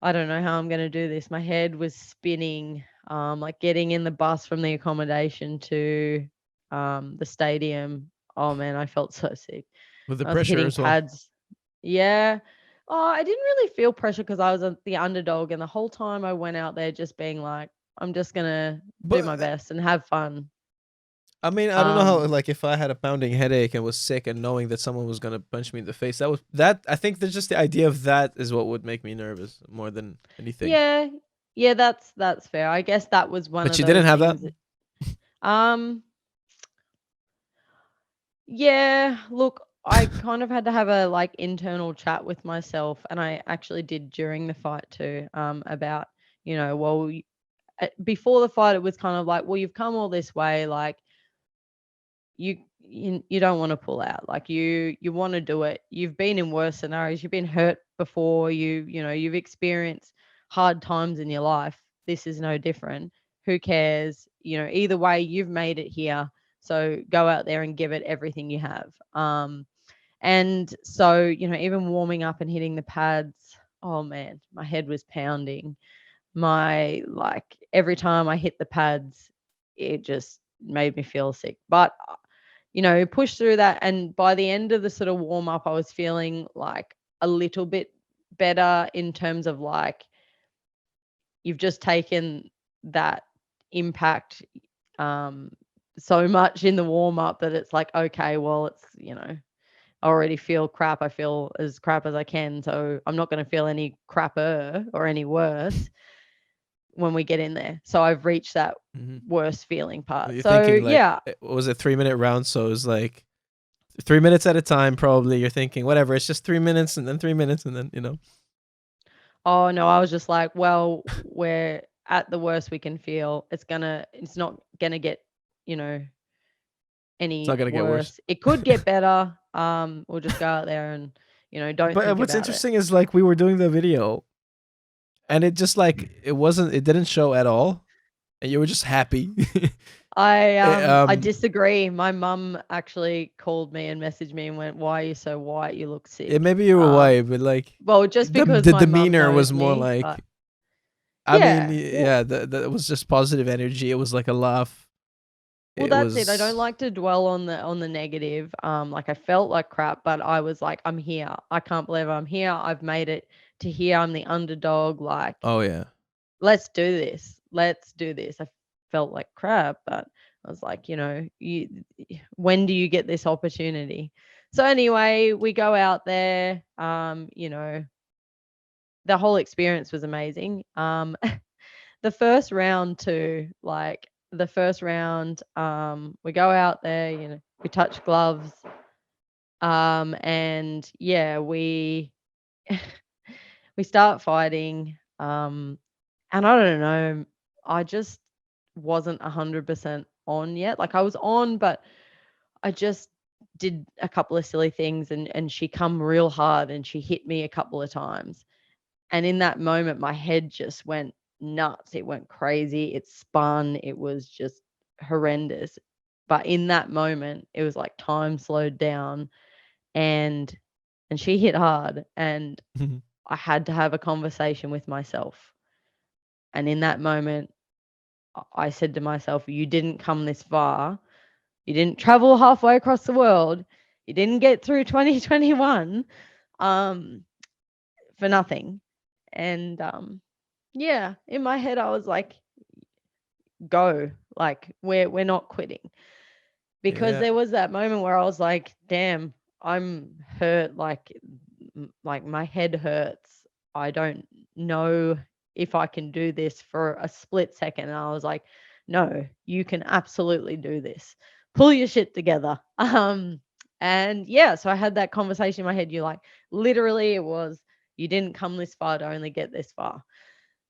I don't know how I'm going to do this." My head was spinning, like getting in the bus from the accommodation to the stadium. Oh man, I felt so sick. With the I was pressure hitting as well. pads. Yeah. Oh, I didn't really feel pressure because I was the underdog, and the whole time I went out there just being like, I'm just gonna do my But best and have fun. I mean, I don't know how. Um, Like, if I had a pounding headache and was sick, and knowing that someone was gonna punch me in the face, that. I think that just the idea of that is what would make me nervous more than anything. yeah, yeah, that's fair. I guess that was one But of you didn't those have that. things. Um, yeah, look, I kind of had to have a like internal chat with myself, and I actually did during the fight too, about, well, before the fight, it was kind of like, well, you've come all this way, like you don't want to pull out, like you want to do it. You've been in worse scenarios, you've been hurt before, you've experienced hard times in your life. This is no different. Who cares? Either way, you've made it here, so go out there and give it everything you have. And so, even warming up and hitting the pads, oh man, my head was pounding. My like every time I hit the pads, it just made me feel sick. But push through that, and by the end of the sort of warm up, I was feeling like a little bit better, in terms of like, you've just taken that impact um so much in the warm up that it's like, okay, well, it's, I already feel crap. I feel as crap as I can, so I'm not going to feel any crapper or any worse when we get in there. So I've reached that Mm-hmm. worst feeling part. You're So thinking like, yeah, what was it, 3 minute round? So it was like 3 minutes at a time. Probably you're thinking, whatever. It's just 3 minutes, and then 3 minutes, and then oh no, I was just like, well, we're at the worst we can feel. It's not gonna get, you know, it's not any gonna get worse. worse. It could get better. We'll just go out there and, don't But think what's about it. interesting is, like, we were doing the video, and it just like it didn't show at all, and you were just happy. I Um, disagree. My mum actually called me and messaged me and went, "Why are you so white? You look yeah, sick." maybe you were white, but like Well, just because the my mum demeanor was knows more me, but like, I mean, yeah. yeah, it was just positive energy. It was like a laugh. Well, It that's it. I don't was like to dwell on the negative. Like, I felt like crap, but I was like, I'm here. I can't believe I'm here. I've made it to here. I'm the underdog. Like, oh yeah. let's do this. Let's do this. I felt like crap, but I was like, when do you get this opportunity? So anyway, we go out there. The whole experience was amazing. The first round too, like the first round, we go out there, we touch gloves, and yeah, we we start fighting, and I don't know, I just wasn't 100% on yet. Like, I was on, but I just did a couple of silly things, and she come real hard and she hit me a couple of times. And in that moment, my head just went nuts. It went crazy. It spun. It was just horrendous. But in that moment, it was like time slowed down, and she hit hard, and I had to have a conversation with myself. And in that moment, I said to myself, you didn't come this far. You didn't travel halfway across the world. You didn't get through 2021 for nothing. And yeah, in my head, I was like, go, like we're not quitting. Because Yeah. there was that moment where I was like, damn, I'm hurt, like my head hurts. I don't know if I can do this for a split second. And I was like, no, you can absolutely do this. Pull your shit together. And yeah, so I had that conversation in my head. You like, literally, it was, you didn't come this far to only get this far.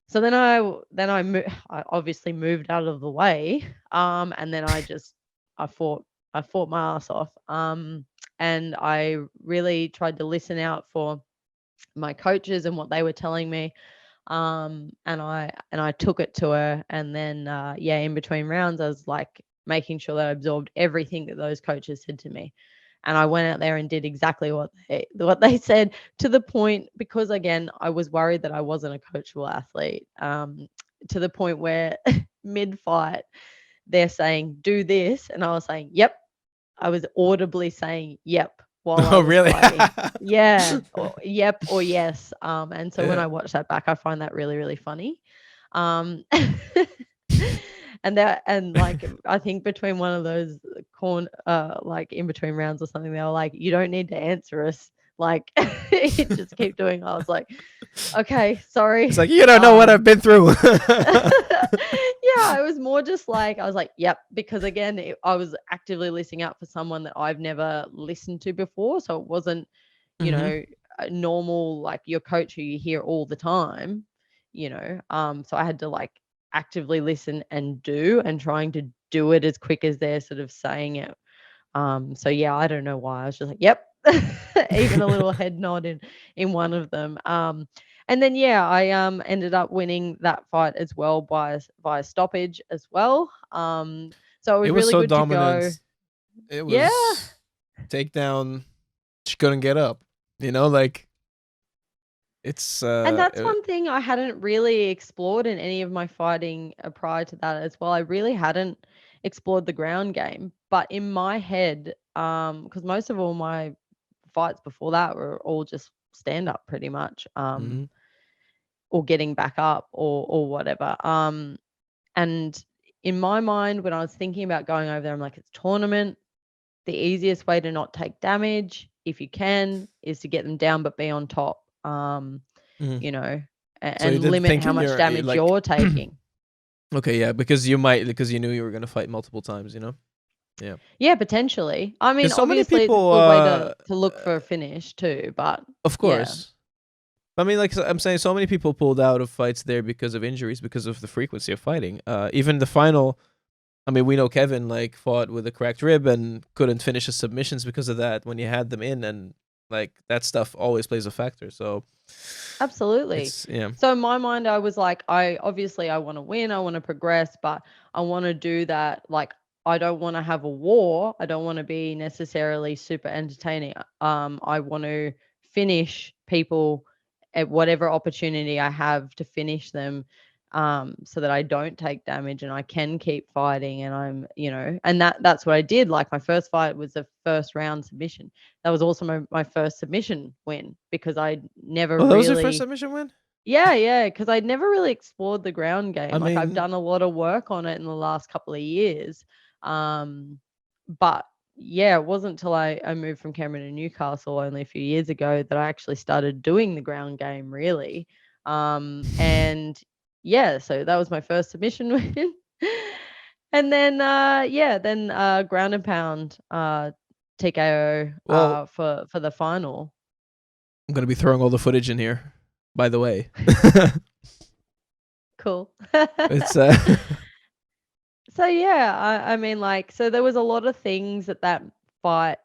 So then I obviously moved out of the way, and then I fought my ass off, and I really tried to listen out for my coaches and what they were telling me, and I took it to her, and then yeah, in between rounds, I was like making sure that I absorbed everything that those coaches said to me. And I went out there and did exactly what they said, to the point, because again, I was worried that I wasn't a coachable athlete, to the point where mid-fight, they're saying, do this. And I was saying, yep. I was audibly saying, yep, while I Oh, was really? fighting. Yeah. Or, yep or yes. And so when Yeah. I watch that back, I find that really, really funny. And like, I think between one of those like in between rounds or something, they were like, you don't need to answer us. Like, just keep doing. I was like, okay, sorry. It's like, you don't know what I've been through. Yeah, it was more just like, I was like, yep, because again, I was actively listening out for someone that I've never listened to before. So it wasn't, Mhm. a normal, like your coach who you hear all the time, so I had to like actively listen and trying to do it as quick as they're sort of saying it. So yeah, I don't know why. I was just like, yep. Even a little head nod in one of them. And then yeah, I ended up winning that fight as well by stoppage as well. So it It was was really so good to go. dominant. It Yeah. was takedown. She couldn't get up. Like it's And that's one thing I hadn't really explored in any of my fighting prior to that as well. I really hadn't explored the ground game, but in my head, because most of all my fights before that were all just stand up pretty much, Mhm. or getting back up or whatever. And in my mind, when I was thinking about going over there, I'm like, it's tournament. The easiest way to not take damage, if you can, is to get them down but be on top. Mhm. You know, So you and did limit think how in much your damage like you're taking. okay, yeah, because you knew you were gonna fight multiple times. Yeah. Yeah, potentially. I mean, Because so many obviously, it's a people, good way to look for a finish too, but of yeah. course. I mean, like I'm saying, so many people pulled out of fights there because of injuries, because of the frequency of fighting. Even the final, I mean, we know Kevin like fought with a cracked rib and couldn't finish his submissions because of that when you had them in, and like that stuff always plays a factor. So Absolutely. it's yeah. So in my mind, I was like, I want to win, I want to progress, but I want to do that. Like, I don't want to have a war. I don't want to be necessarily super entertaining. I want to finish people at whatever opportunity I have to finish them, so that I don't take damage and I can keep fighting. And I'm, and that's what I did. Like my first fight was a first round submission. That was also my first submission win, because I never Oh, that was your first really, submission win. yeah, because I'd never really explored the ground I game. Like I've mean, done a lot of work on it in the last couple of years. But yeah, it wasn't until I moved from Cameron to Newcastle only a few years ago that I actually started doing the ground game really. And yeah, so that was my first submission win. And then ground and pound TKO well, for the final. I'm gonna be throwing all the footage in here. By the way, Cool. it's So yeah, I mean, like, so there was a lot of things that fight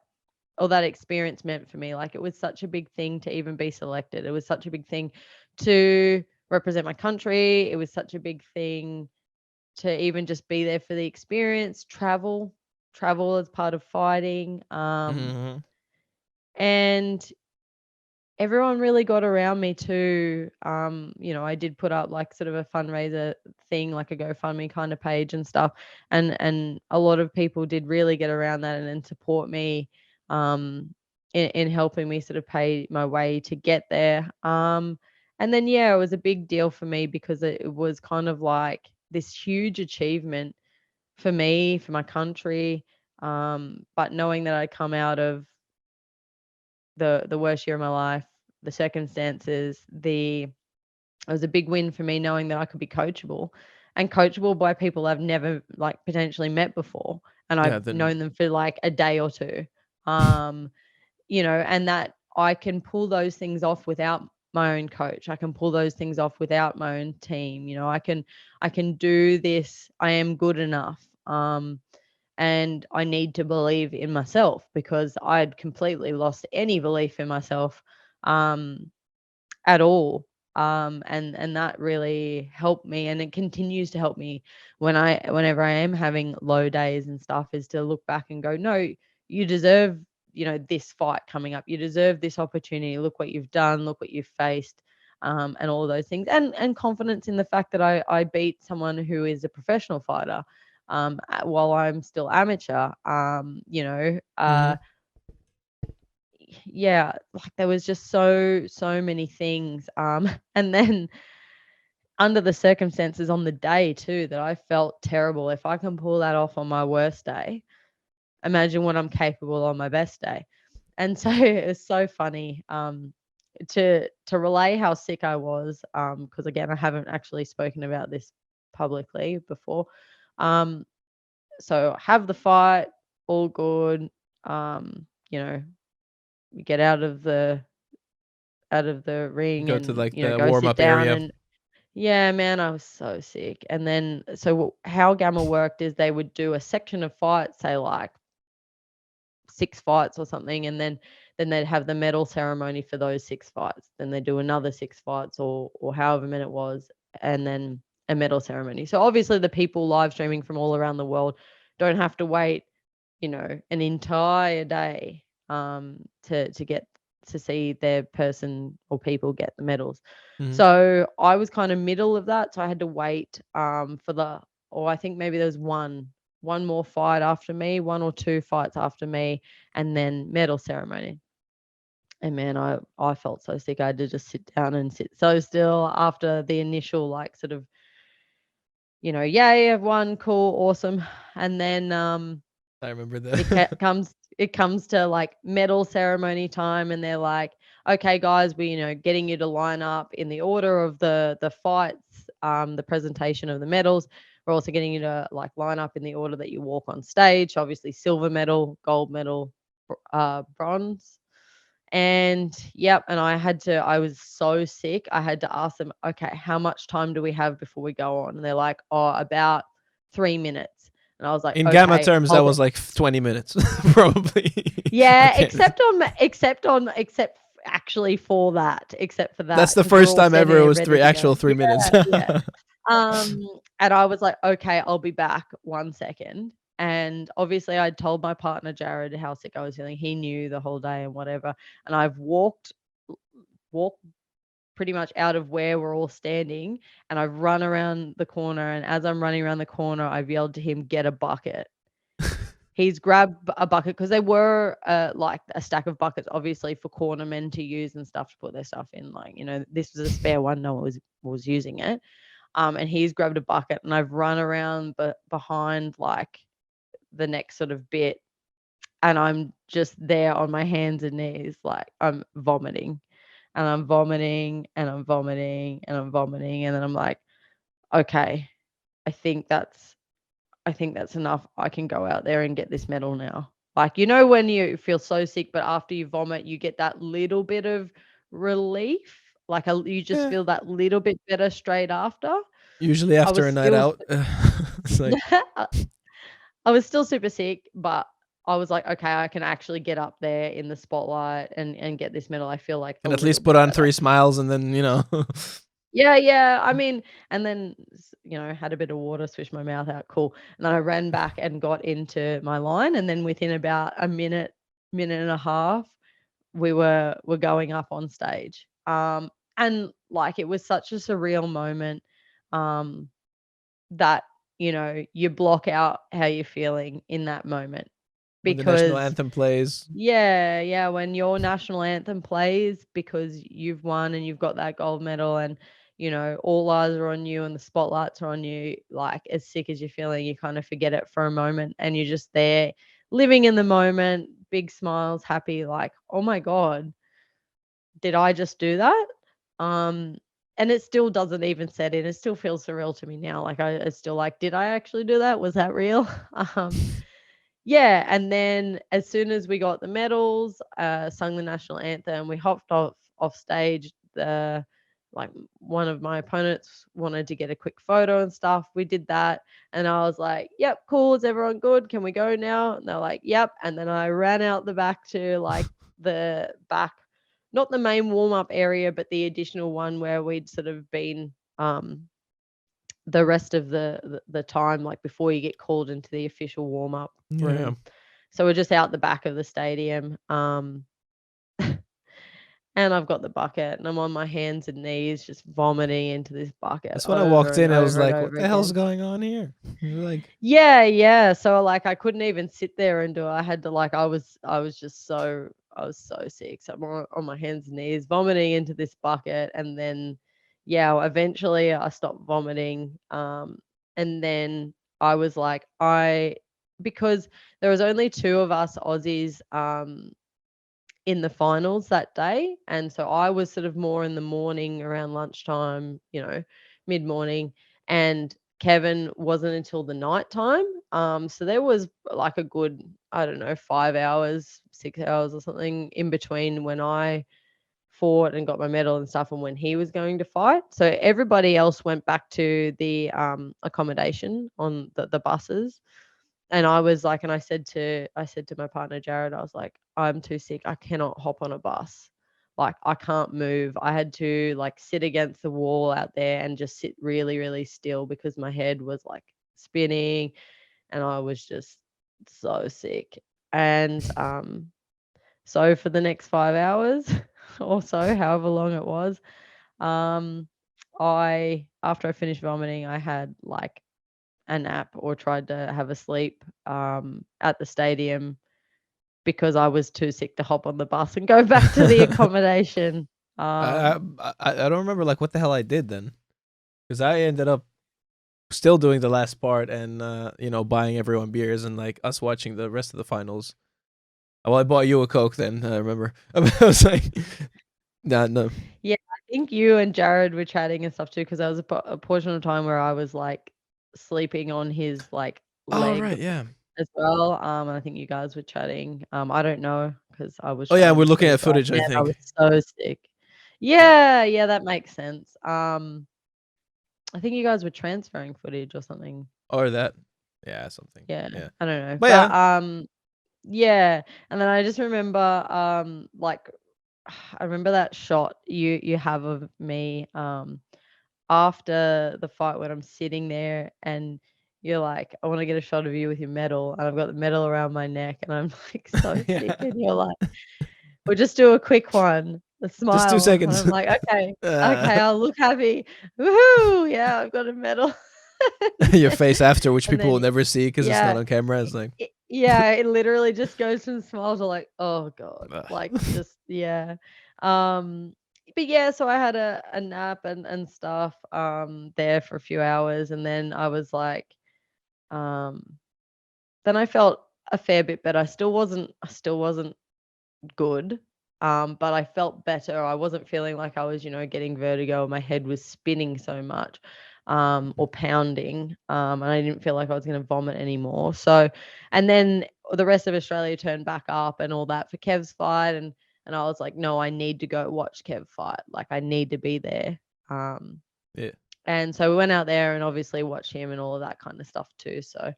or that experience meant for me. Like, it was such a big thing to even be selected. It was such a big thing to represent my country. It was such a big thing to even just be there for the experience, travel as part of fighting. Mhm. And everyone really got around me too. I did put up like sort of a fundraiser thing, like a GoFundMe kind of page and stuff. And a lot of people did really get around that and support me in helping me sort of pay my way to get there. And then yeah, it was a big deal for me because it was kind of like this huge achievement for me, for my country. But knowing that I'd come out of the worst year of my life, the circumstances, it was a big win for me knowing that I could be coachable and coachable by people I've never like potentially met before. And Yeah, I've then known them for like a day or two. Um, and that I can pull those things off without my own coach. I can pull those things off without my own team. I can do this. I am good enough. And I need to believe in myself because I'd completely lost any belief in myself um, at all. And that really helped me, and it continues to help me whenever I am having low days and stuff, is to look back and go, no, you deserve, this fight coming up. You deserve this opportunity. Look what you've done. Look what you've faced. And all of those things, and confidence in the fact that I beat someone who is a professional fighter while I'm still amateur. mhm. Yeah, like there was just so many things. And then under the circumstances on the day too, that I felt terrible. If I can pull that off on my worst day, imagine what I'm capable on my best day. And so it's so funny to relay how sick I was, because again, I haven't actually spoken about this publicly before. Um, so have the fight, all good. You know, we get out of the ring Go to and like the go warm sit up down. area. And yeah, man, I was so sick. And then so how Gamma worked is they would do a section of fights, say like 6 fights or something, and then they'd have the medal ceremony for those 6 fights. Then they do another 6 fights or however many it was, and then a medal ceremony. So obviously the people live streaming from all around the world don't have to wait, an entire day to get to see their person or people get the medals. Mhm. So I was kind of middle of that. So I had to wait or I think maybe there was one more fight after me, 1 or 2 fights after me, and then medal ceremony. And man, I felt so sick. I had to just sit down and sit so still after the initial like sort of, yay, I've won, cool, awesome. And then I remember it that. comes to like medal ceremony time, and they're like, okay guys, we getting you to line up in the order of the fights, the presentation of the medals. We're also getting you to like line up in the order that you walk on stage. Obviously silver medal, gold medal, bronze. And yep, and I was so sick. I had to ask them, okay, how much time do we have before we go on? And they're like, oh, about 3 minutes. And I was like, In gamma okay, terms, that I'll be. was like 20 minutes, probably. I Yeah, can't. except actually for that, except for That's that, the because we're first all time ever it standing there was ready three to go. actual 3 minutes. Yeah, yeah. And I was like, okay, I'll be back 1 second. And obviously I told my partner Jared how sick I was feeling. He knew the whole day and whatever. And I've walked pretty much out of where we're all standing, and I've run around the corner. And as I'm running around the corner, I've yelled to him, get a bucket. He's grabbed a bucket because they were like a stack of buckets, obviously for cornermen to use and stuff to put their stuff in. Like, this was a spare one. No one was using it. And he's grabbed a bucket, and I've run around behind like the next sort of bit, and I'm just there on my hands and knees, like I'm vomiting, and I'm vomiting, and I'm vomiting, and I'm vomiting, and then I'm like, okay, I think that's I think that's enough. I can go out there and get this medal now. Like, when you feel so sick, but after you vomit, you get that little bit of relief. Like you just Yeah. feel that little bit better straight after. Usually I after was a night still, out, it's like, I was still super sick, but I was like, okay, I can actually get up there in the spotlight and get this medal. I feel like a And at little least put bit on better. 3 smiles and then, Yeah, yeah. I mean, and then had a bit of water, swish my mouth out, cool. And then I ran back and got into my line, and then within about a minute, minute and a half, we're going up on stage. And like it was such a surreal moment, um, that you block out how you're feeling in that moment when the national because anthem plays. yeah, yeah, when your national anthem plays because you've won and you've got that gold medal and all eyes are on you and the spotlights are on you, like as sick as you're feeling, you kind of forget it for a moment and you're just there living in the moment, big smiles, happy, like, oh my God, did I just do that? Um, and it still doesn't even set in. It still feels surreal to me now. Like it's still like, did I actually do that? Was that real? um, yeah, and then as soon as we got the medals, sung the national anthem, we hopped off stage. Like one of my opponents wanted to get a quick photo and stuff. We did that, and I was like, "Yep, cool. Is everyone good? Can we go now?" And they're like, "Yep." And then I ran out the back to like the back, not the main warm up area, but the additional one where we'd sort of been the rest of the time, like before you get called into the official warm up Yeah. room. So we're just out the back of the stadium. And I've got the bucket and I'm on my hands and knees just vomiting into this bucket That's when I over walked and in, I was over and like, "What over the hell's again. going on here?" You're like, Yeah, yeah. So like I couldn't even sit there and do it. I had to like I was just so I was so sick. So I'm on my hands and knees, vomiting into this bucket, and then yeah, eventually I stopped vomiting. And then I was like, because there was only two of us Aussies in the finals that day. And so I was sort of more in the morning around lunchtime, mid-morning, and Kevin wasn't until the nighttime. So there was like a good, I don't know, 5 hours, 6 hours or something in between when I fought and got my medal and stuff and when he was going to fight. So everybody else went back to the accommodation on the buses, and I was like, and I said to my partner Jared, I was like, I'm too sick. I cannot hop on a bus. Like I can't move. I had to like sit against the wall out there and just sit really, really still because my head was like spinning and I was just so sick. And so for the next 5 hours or so, however long it was, um, I after I finished vomiting, I had like a nap or tried to have a sleep at the stadium because I was too sick to hop on the bus and go back to the accommodation. I Um, I don't remember like what the hell I did then, because I ended up still doing the last part and buying everyone beers and like us watching the rest of the finals. Well, I bought you a Coke then. I remember. I was like, nah, no. yeah, I think you and Jared were chatting and stuff too because there was a portion of time where I was like sleeping on his like Oh leg right, yeah. as well. And I think you guys were chatting. I don't know because I was Oh yeah, trying we're to looking sleep, at but footage, I man, I was think. so sick. Yeah. Yeah, yeah, that makes sense. I think you guys were transferring footage or something. Or that. Yeah, something. Yeah, Yeah. I don't know. But But, yeah. yeah, and then I just remember, like, I remember that shot you have of me, after the fight when I'm sitting there and you're like, "I wanna get a shot of you with your medal," and I've got the medal around my neck and I'm, like, so sick, Yeah. and you're like, "We'll just do a quick one," a Just 2 smile, and seconds. I'm like, "Okay, Uh, okay, I'll look happy. Woohoo, yeah, I've got a medal." your face after, which And people will then never see because it's not yeah, on camera. It's like, yeah, it literally just goes from smiles to like, "Oh god," like, ugh. just yeah. Um, but yeah, so I had a nap and stuff, there for a few hours, and then I was like, um then I felt a fair bit better. I still wasn't good, but I felt better. I wasn't feeling like I was, getting vertigo or my head was spinning so much, or pounding, and I didn't feel like I was gonna vomit anymore. So, and then the rest of Australia turned back up and all that for Kev's fight, and I was like, no, I need to go watch Kev fight. Like I need to be there. Um, Yeah. and so we went out there and obviously watched him and all of that kind of stuff too. So,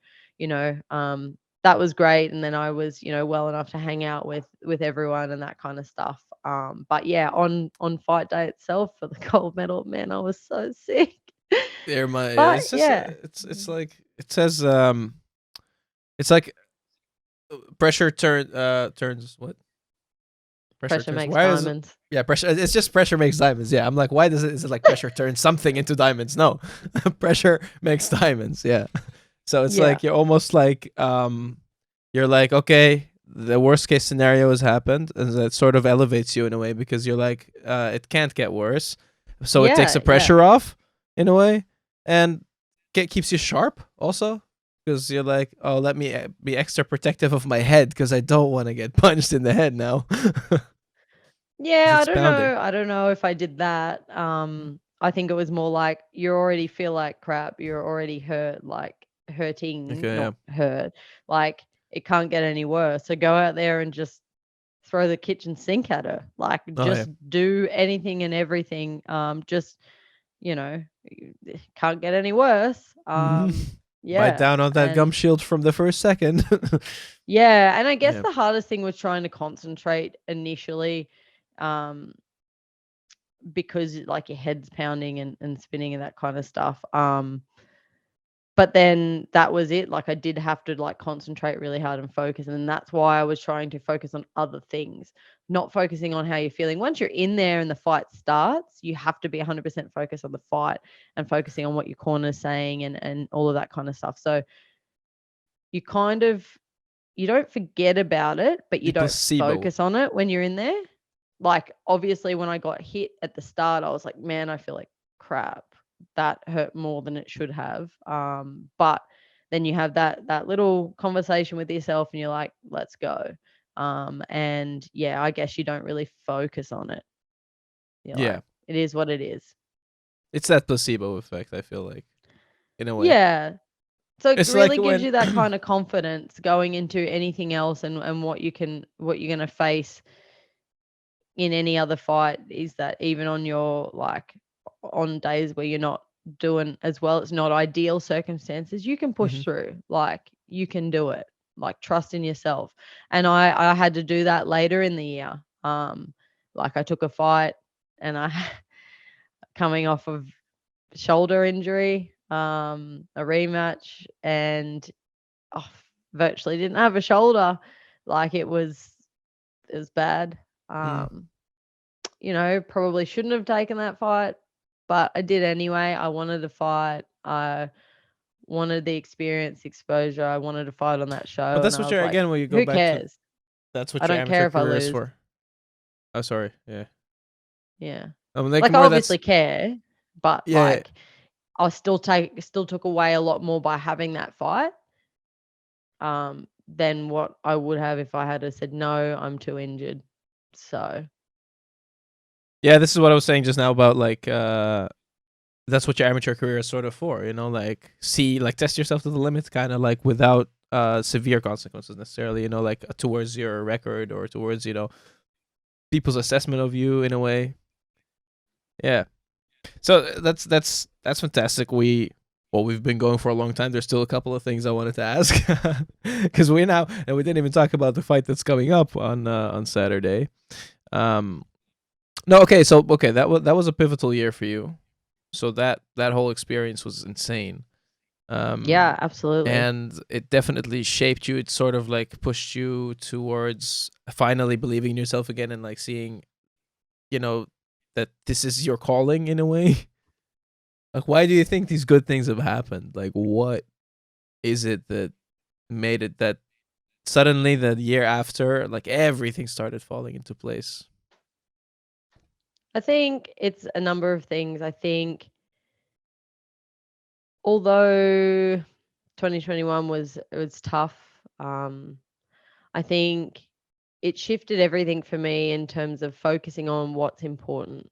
that was great. And then I was, well enough to hang out with everyone and that kind of stuff. But yeah, on fight day itself for the gold medal, man, I was so sick. There, my yeah, But it's just yeah. it's like it says it's like pressure turns what? Pressure Pressure turns. makes Why is it? diamonds. Yeah, pressure. It's just pressure makes diamonds. Yeah, I'm like, why does it? Is it like pressure turns something into diamonds? No, pressure makes diamonds. Yeah. So it's Yeah. like you're almost like you're like, okay, the worst case scenario has happened, and that sort of elevates you in a way because you're like, it can't get worse, so it takes the Yeah, yeah. pressure off in a way, and keeps you sharp also because you're like, oh, let me be extra protective of my head because I don't want to get punched in the head now. Yeah, I It's don't pounding. know. I don't know if I did that. I think it was more like you already feel like crap. You're already hurt, like hurting, Okay, yeah. not hurt. Like it can't get any worse. So go out there and just throw the kitchen sink at her. Like Oh yeah. just do anything and everything. Just, can't get any worse. Bite Yeah. down on that gum And shield from the first second. yeah, and I guess Yeah. the hardest thing was trying to concentrate initially. Um, because like your head's pounding and spinning and that kind of stuff. But then that was it. Like I did have to like concentrate really hard and focus. And that's why I was trying to focus on other things, not focusing on how you're feeling. Once you're in there and the fight starts, you have to be 100% focused on the fight and focusing on what your corner is saying and all of that kind of stuff. So you kind of, you don't forget about it, but The you don't placebo. focus on it when you're in there. Like, obviously, when I got hit at the start, I was like, "Man, I feel like crap. That hurt more than it should have." But then you have that little conversation with yourself and you're like, "Let's go." And yeah, I guess you don't really focus on it. You're Yeah. like, "It is what it is." It's that placebo effect, I feel like, in a way. Yeah. So it It's like really gives when you that kind of confidence going into anything else and what you're gonna face in any other fight, is that even on your like on days where you're not doing as well, it's not ideal circumstances, you can push Mhm. through. Like you can do it. Like trust in yourself. And I had to do that later in the year. Like I took a fight and I coming off of shoulder injury, a rematch, and oh, virtually didn't have a shoulder. Like it was bad. Mm. Probably shouldn't have taken that fight, but I did anyway. I wanted to fight. I wanted the experience, exposure. I wanted to fight on that But show, and that's I what was you're like, again when you go who back to cares? that's I what your don't care amateur if I career is lose. for. Oh, sorry. Yeah. Yeah. Like Like I more that's obviously care, but yeah. like I still took away a lot more by having that fight, than what I would have if I had have said no, I'm too injured. So Yeah, this is what I was saying just now about like that's what your amateur career is sort of for, like test yourself to the limit kind of like without severe consequences necessarily, like towards your record or towards, people's assessment of you in a way. Yeah. So that's fantastic. We've been going for a long time. There's still a couple of things I wanted to ask because we didn't even talk about the fight that's coming up on Saturday. No, okay, so okay, that was a pivotal year for you. So that whole experience was insane. yeah, Um, absolutely. and it definitely shaped you. It sort of like pushed you towards finally believing in yourself again and like seeing, you know, that this is your calling in a way. Like, why do you think these good things have happened? Like, what is it that made it that suddenly the year after, like everything started falling into place? I think it's a number of things. I think although 2021 was tough, I think it shifted everything for me in terms of focusing on what's important,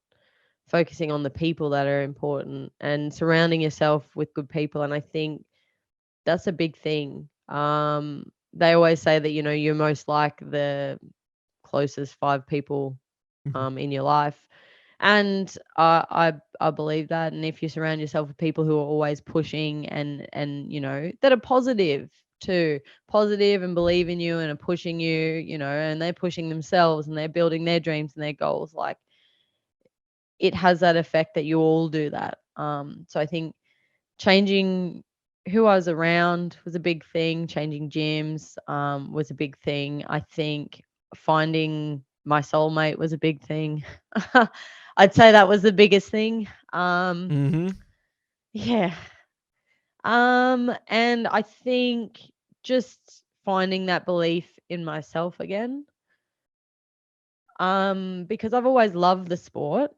focusing on the people that are important, and surrounding yourself with good people. And I think that's a big thing. They always say that you're most like the closest five people Mhm. in your life. And I believe that. And if you surround yourself with people who are always pushing and that are positive, to positive and believe in you and are pushing you, and they're pushing themselves and they're building their dreams and their goals, like it has that effect that you all do that. So I think changing who I was around was a big thing. Changing gyms was a big thing. I think finding my soulmate was a big thing. I'd say that was the biggest thing. Mm-hmm. Yeah. And I think just finding that belief in myself again. Because I've always loved the sport.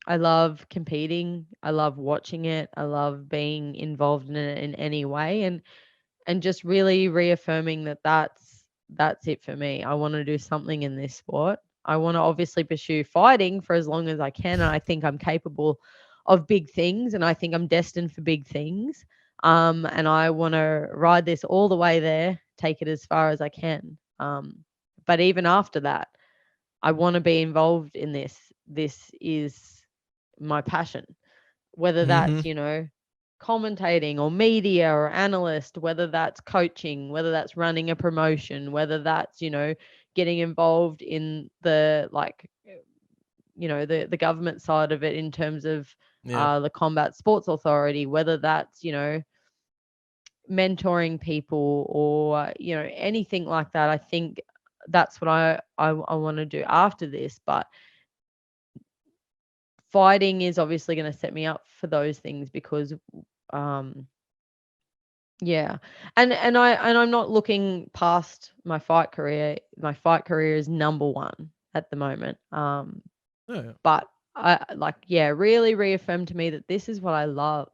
I love competing. I love watching it. I love being involved in it in any way, and just really reaffirming that that's it for me. I want to do something in this sport. I want to obviously pursue fighting for as long as I can, and I think I'm capable of big things, and I think I'm destined for big things. And I want to ride this all the way there, take it as far as I can. But even after that, I want to be involved in this. This is my passion, whether Mm-hmm. that's, commentating or media or analyst, whether that's coaching, whether that's running a promotion, whether that's, getting involved in the like, the government side of it in terms of Yeah. the Combat Sports Authority, whether that's, mentoring people or, anything like that. I think that's what I want to do after this. But fighting is obviously going to set me up for those things because um yeah. And I'm not looking past my fight career. My fight career is number 1 at the moment. Oh, yeah. But I really reaffirmed to me that this is what I love.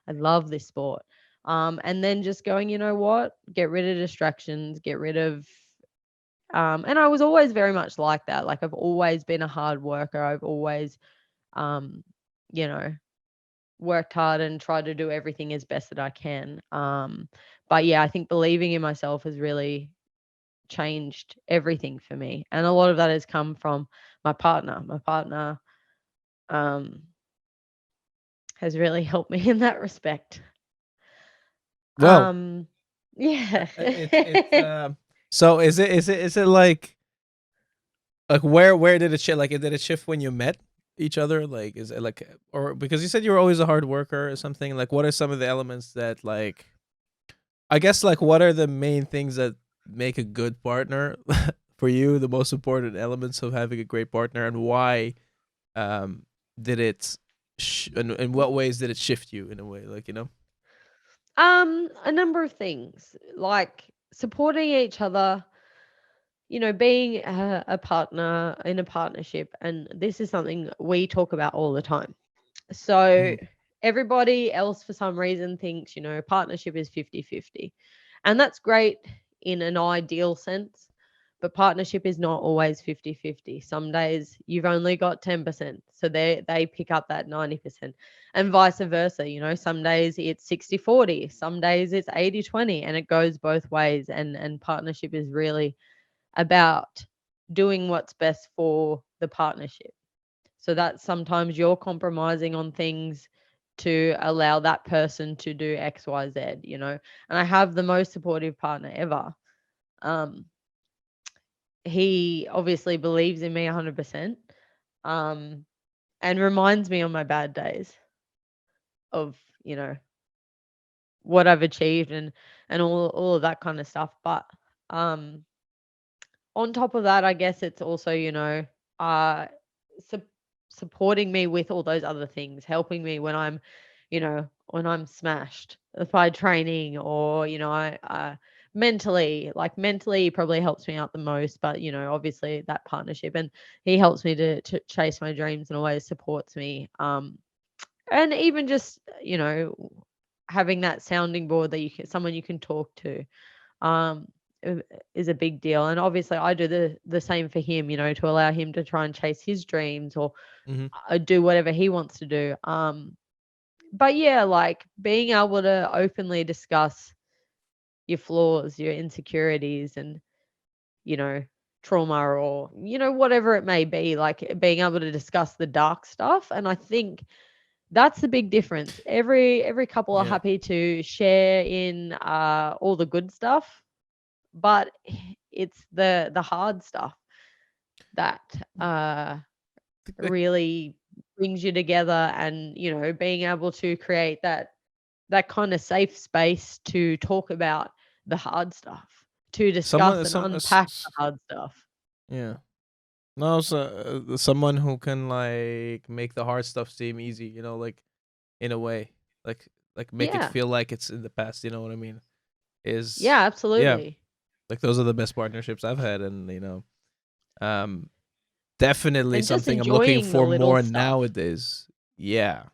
I love this sport. And then just going, you know what? Get rid of distractions, get rid of and I was always very much like that. Like I've always been a hard worker. I've always um you know worked hard and tried to do everything as best that I can. But yeah, I think believing in myself has really changed everything for me. And a lot of that has come from my partner. My partner um, has really helped me in that respect. Well, Um, yeah. it's so is it like where did it shift? Like, did it shift when you met each other? Like, is it like, or because you said you were always a hard worker or something? Like, what are some of the elements that, like, I guess, like, what are the main things that make a good partner for you? The most important elements of having a great partner, and why um did it? In what ways did it shift you in a way? Like, A number of things like supporting each other, being a partner in a partnership. And this is something we talk about all the time. So Mhm. everybody else, for some reason, thinks, partnership is 50-50. And that's great in an ideal sense. But partnership is not always 50-50. Some days you've only got 10%. So they pick up that 90%. And vice versa. Some days it's 60-40. Some days it's 80-20. And it goes both ways. And partnership is really about doing what's best for the partnership. So that sometimes you're compromising on things to allow that person to do X, Y, Z, And I have the most supportive partner ever. Um, he obviously believes in me 100%, um, and reminds me on my bad days of, what I've achieved and all of that kind of stuff. But um, on top of that, I guess it's also, uh, su- supporting me with all those other things, helping me when I'm smashed by training, or, I mentally he probably helps me out the most. But, obviously that partnership, and he helps me to chase my dreams and always supports me. And even just, having that sounding board that someone you can talk to. Um, is a big deal. And obviously I do the same for him, to allow him to try and chase his dreams, or Mhm. do whatever he wants to do. But yeah, like being able to openly discuss your flaws, your insecurities, and, you know, trauma, or, whatever it may be, like being able to discuss the dark stuff. And I think That's the big difference. Every couple are Yeah. happy to share in all the good stuff, but it's the hard stuff that Like, really brings you together, and being able to create that kind of safe space to talk about the hard stuff, to discuss someone and some unpack the hard stuff. yeah. No, so, someone who can like make the hard stuff seem easy, like in a way, like make it Yeah. feel like it's in the past. You know what I mean? Yeah, Is yeah, absolutely. like those are the best partnerships I've had, and um, definitely And just something I'm looking enjoying the for little more stuff. nowadays. Yeah,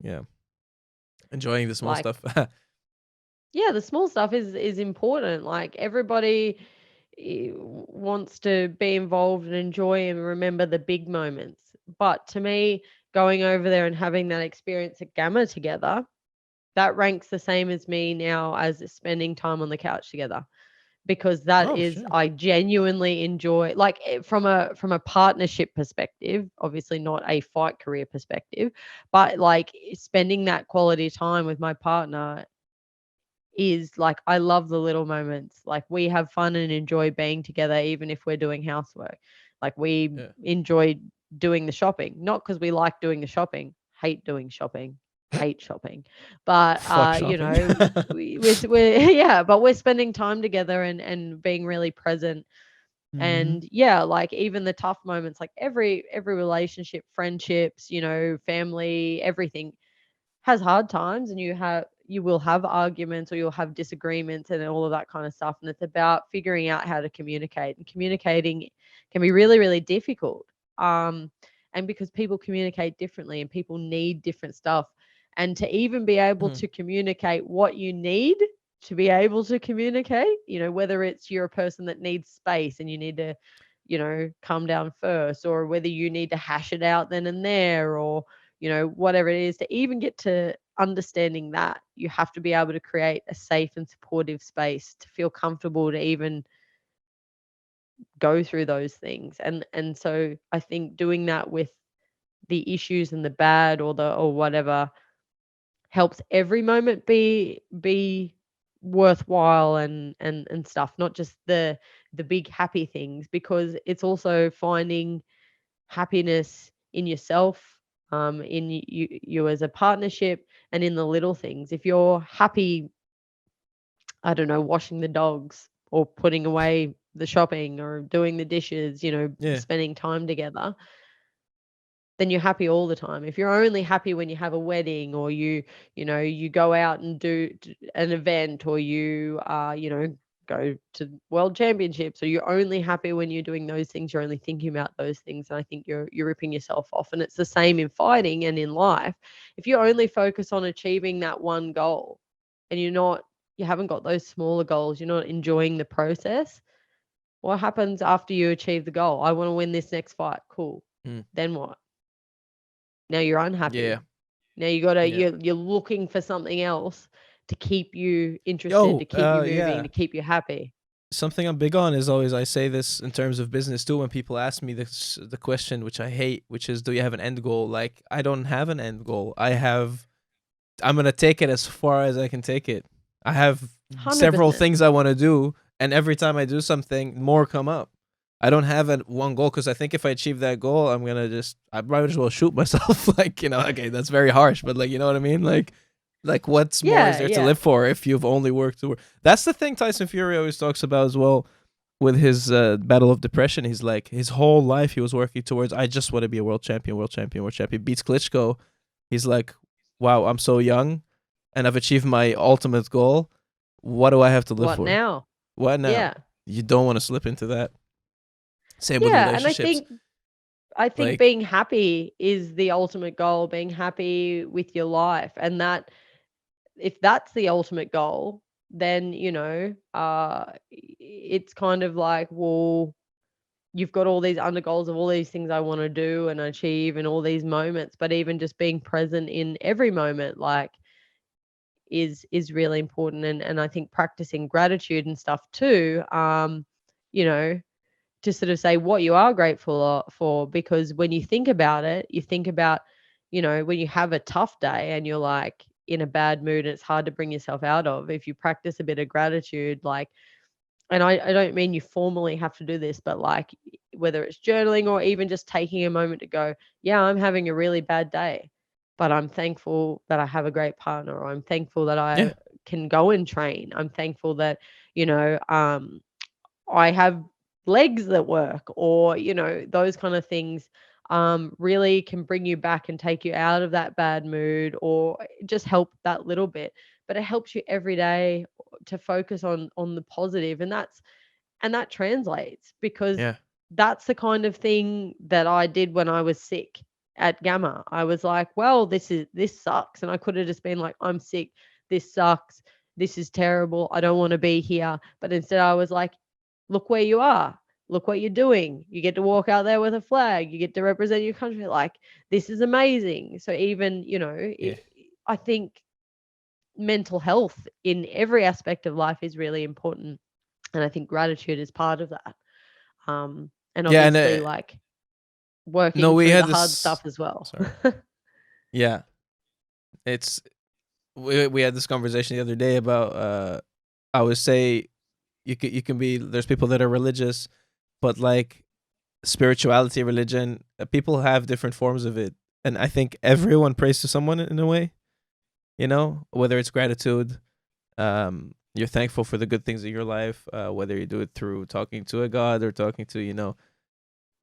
yeah, enjoying the small Like, stuff. yeah, the small stuff is important. Like, everybody wants to be involved and enjoy and remember the big moments. But to me, going over there and having that experience at Gamma together, that ranks the same as me now as spending time on the couch together, because that Oh is, shit. I genuinely enjoy, like, from a partnership perspective, obviously not a fight career perspective, but like spending that quality time with my partner is like, I love the little moments. Like, we have fun and enjoy being together even if we're doing housework. Like, we Yeah. enjoy doing the shopping, not because we like doing the shopping, hate doing shopping, hate shopping. But Fuck shopping. we're yeah, but we're spending time together and being really present. Hmm. And yeah, like, even the tough moments, like every relationship, friendships, family, everything has hard times, and you will have arguments, or you'll have disagreements and all of that kind of stuff, and it's about figuring out how to communicate, and communicating can be really, really difficult. um and because people communicate differently and people need different stuff, and to even be able Hmm. to communicate what you need to be able to communicate, whether it's you're a person that needs space and you need to calm down first, or whether you need to hash it out then and there, or whatever it is, to even get to understanding that, you have to be able to create a safe and supportive space to feel comfortable to even go through those things. And so I think doing that with the issues and the bad, or whatever, helps every moment be worthwhile, and stuff, not just the big happy things, because it's also finding happiness in yourself, in you as a partnership, and in the little things. If you're happy, I don't know, washing the dogs, or putting away the shopping, or doing the dishes, Yeah. spending time together, then you're happy all the time. If you're only happy when you have a wedding, or you go out and do an event, or go to world championships, or you're only happy when you're doing those things, you're only thinking about those things, and I think you're ripping yourself off. And it's the same in fighting and in life. If you only focus on achieving that one goal, and you haven't got those smaller goals, you're not enjoying the process, what happens after you achieve the goal? I want to win this next fight. Cool. Mm. Then what? Now you're Yeah. unhappy. Now you gotta Yeah. you're looking for something else to keep you interested, to Yo, keep you moving, yeah. to keep you happy. Something I'm big on is always, I say this in terms of business too, when people ask me the question which I hate, which is, do you have an end goal? Like, I don't have an end goal. I'm gonna take it as far as I can take it. I have several 100%. things I want to do, and every time I do something, more come up. I don't have one goal, because I think if I achieve that goal, I might as well shoot myself. Like, okay, that's very harsh, but like, you know what I mean? Like what's more is Yeah, there to yeah. live for if you've only worked to work? That's the thing Tyson Fury always talks about as well, with his battle of depression. He's like, his whole life he was working towards, I just want to be a world champion, world champion, world champion. Beats Klitschko. He's like, wow, I'm so young and I've achieved my ultimate goal. What do I have to live What for? now? What now? Yeah. You don't want to slip into that. Same with Yeah, and I relationships. think I think Like, being happy is the ultimate goal, being happy with your life, and that, if that's the ultimate goal, then, it's kind of like, well, you've got all these under goals of all these things I want to do and achieve, and all these moments, but even just being present in every moment, like, is really important. And I think practicing gratitude and stuff too, you know to sort of say what you are grateful for, because when you think about it, you think about when you have a tough day and you're like in a bad mood and it's hard to bring yourself out of, if you practice a bit of gratitude, like, and I don't mean you formally have to do this, but like whether it's journaling or even just taking a moment to go, yeah, I'm having a really bad day, but I'm thankful that I have a great partner, or I'm thankful that Yeah. I can go and train. I'm thankful that, you know, I have legs that work, or, those kind of things really can bring you back and take you out of that bad mood, or just help that little bit. But it helps you every day to focus on the positive, and that translates, because Yeah. that's the kind of thing that I did when I was sick at Gamma. I was like, well, this sucks. And I could have just been like, I'm sick. This sucks. This is terrible. I don't want to be here. But instead I was like, look where you are. Look what you're doing. You get to walk out there with a flag. You get to represent your country. Like, this is amazing. So even, Yeah. I think mental health in every aspect of life is really important. And I think gratitude is part of that. And Yeah. And obviously, like, no, working we through had the hard this. stuff as well. Sorry. Yeah. It's we had this conversation the other day about I would say you can be, there's people that are religious, but like spirituality, religion, people have different forms of it, and I think everyone prays to someone in a way, whether it's gratitude, you're thankful for the good things in your life, whether you do it through talking to a god or talking to,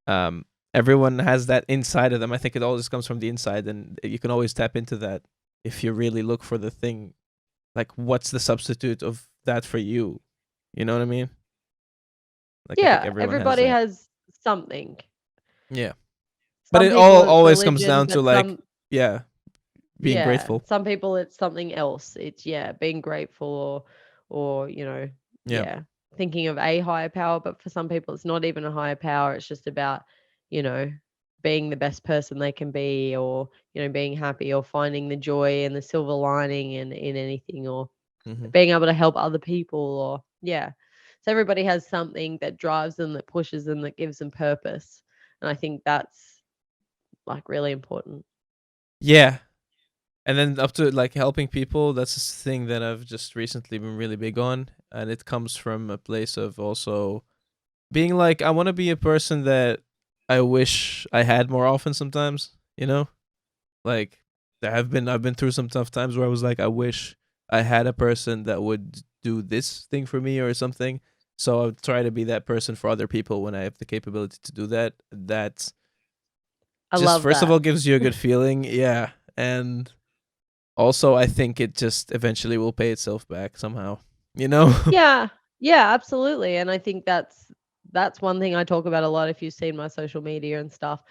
um everyone has that inside of them. I think it always comes from the inside, and you can always tap into that if you really look for the thing, like what's the substitute of that for you. You know what I mean? Like I think Yeah, everyone has everybody that. has something. Yeah. But Some it people all it's always comes religion, down to but like, yeah, being yeah, grateful. some people it's something else. It's, yeah, being grateful, or Yeah. yeah, thinking of a higher power. But for some people it's not even a higher power. It's just about, you know, being the best person they can be, or, being happy, or finding the joy and the silver lining in anything, or Hmm. being able to help other people, or yeah. So everybody has something that drives them, that pushes them, that gives them purpose. And I think that's like really important. Yeah. And then up to like helping people, that's a thing that I've just recently been really big on. And it comes from a place of also being like, I want to be a person that I wish I had more often sometimes, Like I've been through some tough times where I was like, I wish I had a person that would do this thing for me or something. So I'll try to be that person for other people when I have the capability to do that. That I just love first of that. all gives you a good feeling, yeah. And also I think it just eventually will pay itself back somehow. You know? Yeah. Yeah, absolutely. And I think that's one thing I talk about a lot, if you've seen my social media and stuff.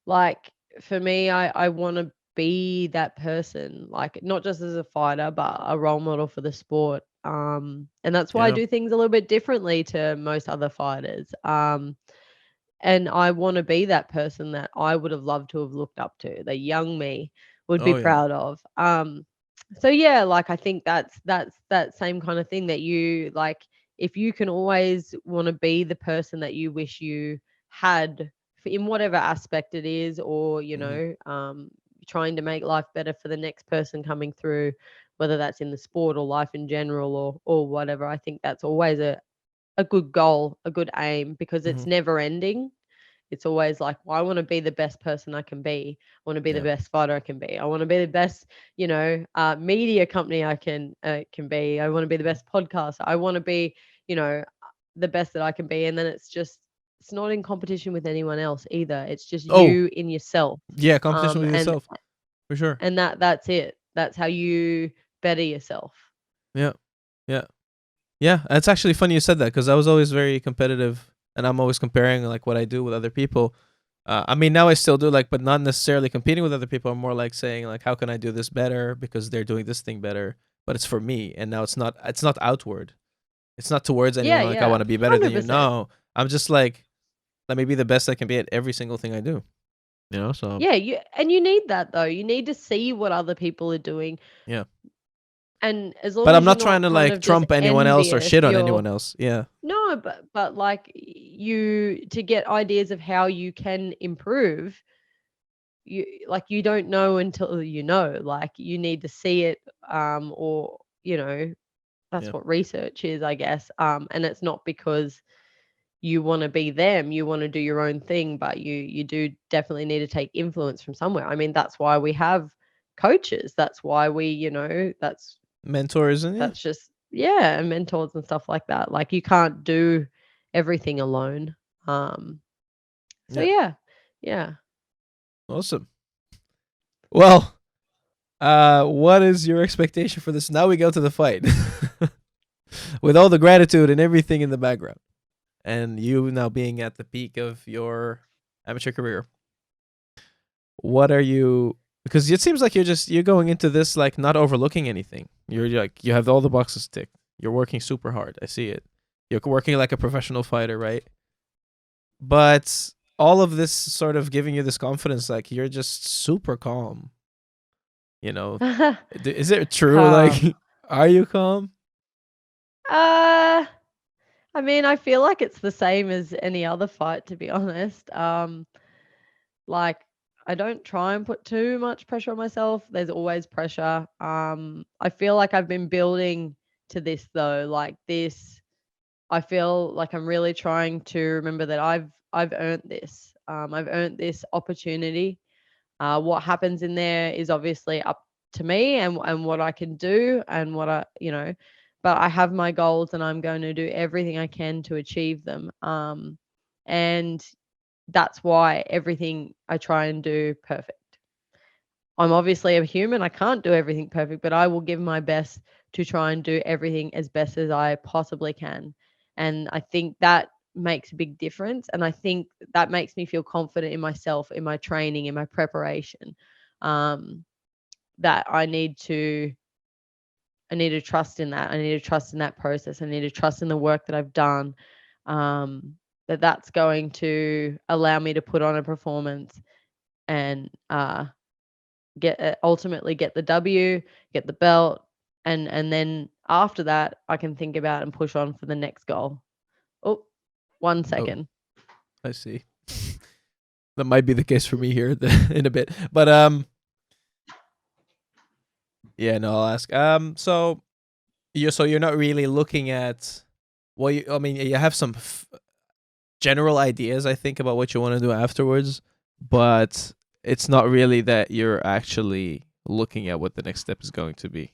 Like, for me, I want to be that person, like, not just as a fighter, but a role model for the sport. And that's why I Yeah. do things a little bit differently to most other fighters. And I want to be that person that I would have loved to have looked up to, the young me would be Oh yeah. proud of. So yeah, like, I think that's that same kind of thing, that you like, if you can always want to be the person that you wish you had, in whatever aspect it is, or, Hmm. trying to make life better for the next person coming through, whether that's in the sport or life in general, or whatever. I think that's always a good goal, a good aim, because Hmm. it's never ending. It's always like, well, I want to be the best person I can be. I want to be the Yeah. best fighter I can be. I want to be the best, media company I can be. I want to be the Mhm. best podcaster. I want to be, you know, the best that I can be. And then it's not in competition with anyone else either. It's just Oh, you in yourself. yeah, competition Um, with and yourself. For sure. and that's it. That's how you better yourself. Yeah. Yeah. Yeah, it's actually funny you said that because I was always very competitive, and I'm always comparing like what I do with other people. I mean, now I still do like, but not necessarily competing with other people. I'm more like saying like, how can I do this better because they're doing this thing better, but it's for me, and now it's not outward. It's not towards anyone Yeah, like I want yeah. to be better than you. 100%. No, I'm just like, let me be the best I can be at every single thing I do. So Yeah, you need that though. You need to see what other people are doing. yeah. And as But long I'm as you're not trying not to kind like of just trump anyone else or envious, shit on you're anyone else. Yeah. no, but like, you to get ideas of how you can improve, you don't know until you know. Like, you need to see it, or that's Yeah. what research is, I guess. And it's not because you want to be them, you want to do your own thing, but you do definitely need to take influence from somewhere. I mean, that's why we have coaches. That's why Mentors and yeah. that's just, yeah, and mentors and stuff like that. Like, you can't do everything alone. So Yeah. yeah. Yeah. Awesome. Well, what is your expectation for this? Now we go to the fight. With all the gratitude and everything in the background. And you now being at the peak of your amateur career. What are you, because it seems like you're going into this like not overlooking anything. You're like, you have all the boxes ticked. You're working super hard. I see it. You're working like a professional fighter, right? But all of this sort of giving you this confidence, like you're just super calm. Is it true? Calm. Like, are you calm? Uh, I mean, I feel like it's the same as any other fight, to be honest. Like, I don't try and put too much pressure on myself. There's always pressure. I feel like I've been building to this though. Like this, I feel like I'm really trying to remember that I've earned this. I've earned this opportunity. What happens in there is obviously up to me and what I can do and but I have my goals and I'm going to do everything I can to achieve them. And that's why everything I try and do perfect. I'm obviously a human. I can't do everything perfect, but I will give my best to try and do everything as best as I possibly can. And I think that makes a big difference. And I think that makes me feel confident in myself, in my training, in my preparation. Um, that I need to trust in that. I need to trust in that process. I need to trust in the work that I've done. That's going to allow me to put on a performance and ultimately get the W, get the belt, and then after that I can think about and push on for the next goal. Oh, 1 Oh, second. I see. That might be the case for me here in a bit. But yeah, no, I'll ask. So you're not really looking at I mean, you have some general ideas, I think, about what you want to do afterwards, but it's not really that you're actually looking at what the next step is going to be,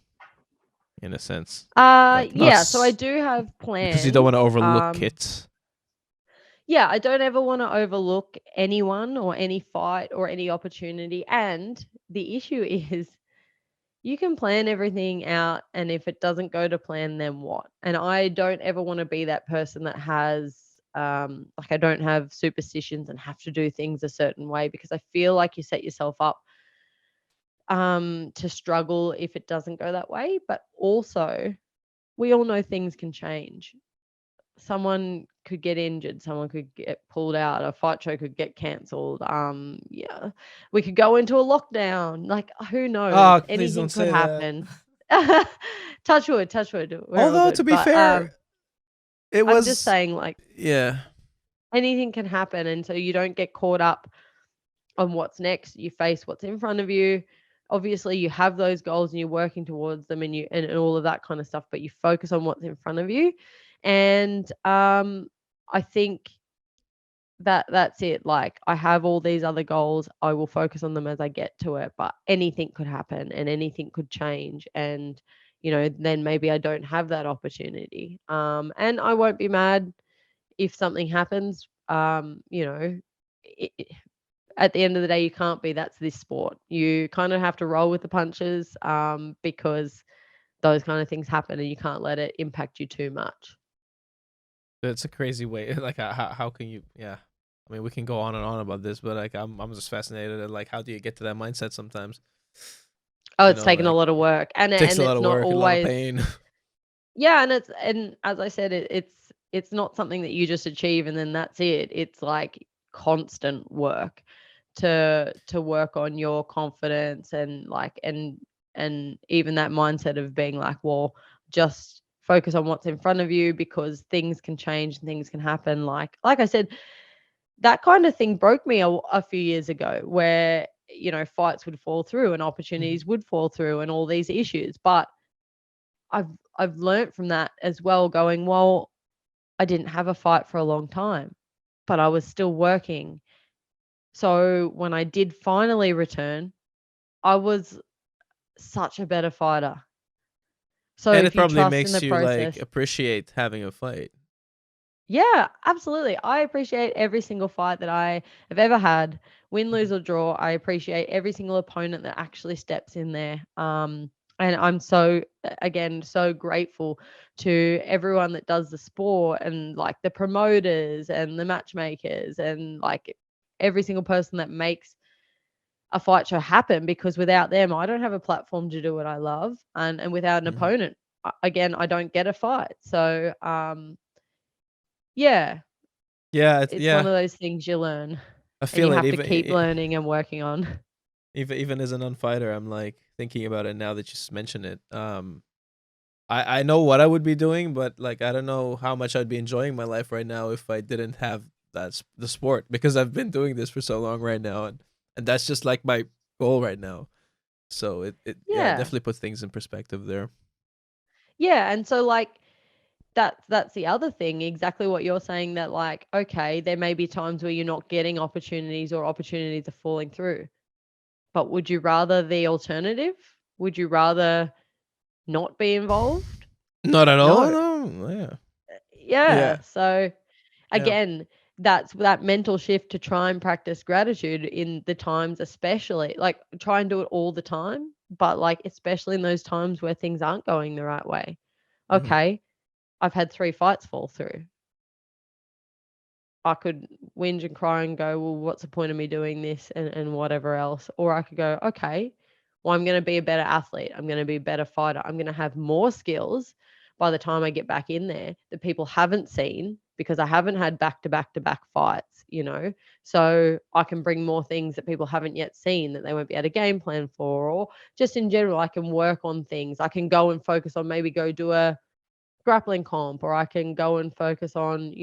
in a sense. Like not Yeah, so I do have because you don't want plans. to overlook it. Yeah, I don't ever want to overlook anyone or any fight or any opportunity. And the issue is you can plan everything out, and if it doesn't go to plan, then what? And I don't ever want to be that person that has like, I don't have superstitions and have to do things a certain way, because I feel like you set yourself up to struggle if it doesn't go that way. But also, we all know things can change. Someone could get injured, someone could get pulled out, a fight show could get cancelled. Yeah, we could go into a lockdown. Like, who knows? Oh, please don't Anything could say that. happen. Touch wood, touch wood. We're all Although to good. be But fair, it I'm just was saying, like, yeah. anything can happen, and so you don't get caught up on what's next. You face what's in front of you. Obviously, you have those goals and you're working towards them, and all of that kind of stuff, but you focus on what's in front of you. And I think that's it. Like, I have all these other goals. I will focus on them as I get to it, but anything could happen and anything could change. And, then maybe I don't have that opportunity. And I won't be mad if something happens. It, at the end of the day, you can't be. That's this sport. You kind of have to roll with the punches, because those kind of things happen and you can't let it impact you too much. It's a crazy way. Like how can you? Yeah, I mean we can go on and on about this, but like I'm just fascinated at like how do you get to that mindset sometimes? Oh, it's taken a Like lot of work, and takes a lot it's of not work, a lot of always. pain. Yeah, and as I said, it's not something that you just achieve and then that's it. It's like constant work to work on your confidence, and like and even that mindset of being like, well, just focus on what's in front of you, because things can change and things can happen. Like I said, that kind of thing broke me a few years ago, where fights would fall through and opportunities would fall through and all these issues. But I've learned from that as well, going, well, I didn't have a fight for a long time, but I was still working. So when I did finally return, I was such a better fighter. So And it if you probably trust in makes the you like process, appreciate having a fight. yeah, absolutely. I appreciate every single fight that I have ever had, win, lose, or draw. I appreciate every single opponent that actually steps in there. And I'm so, again, so grateful to everyone that does the sport, and like the promoters and the matchmakers and like every single person that makes a fight show happen, because without them, I don't have a platform to do what I love. And without an Mhm. opponent, again, I don't get a fight. So, yeah, Yeah, it's one yeah. of those things you learn I and you feel it. have to keep learning and working on. Even as a non-fighter, I'm like thinking about it now that you just mentioned it. I know what I would be doing, but like I don't know how much I'd be enjoying my life right now if I didn't have the sport, because I've been doing this for so long right now, and that's just like my goal right now. So it yeah, it Yeah. definitely puts things in perspective there. Yeah, and so like that's the other thing, exactly what you're saying, that like, okay, there may be times where you're not getting opportunities or opportunities are falling through. But would you rather the alternative? Would you rather not be involved? Not at all. No. No. Yeah. Yeah. Yeah. So Yeah. again, that's that mental shift to try and practice gratitude in the times, especially like try and do it all the time, but like especially in those times where things aren't going the right way. Hmm. Okay, I've had 3 fights fall through. I could whinge and cry and go, well, what's the point of me doing this, and whatever else? Or I could go, okay, well, I'm going to be a better athlete. I'm going to be a better fighter. I'm going to have more skills by the time I get back in there that people haven't seen, because I haven't had back to back to back fights. So I can bring more things that people haven't yet seen that they won't be able to game plan for, or just in general, I can work on things. I can go and focus on, maybe go do a grappling comp, or I can go and focus on,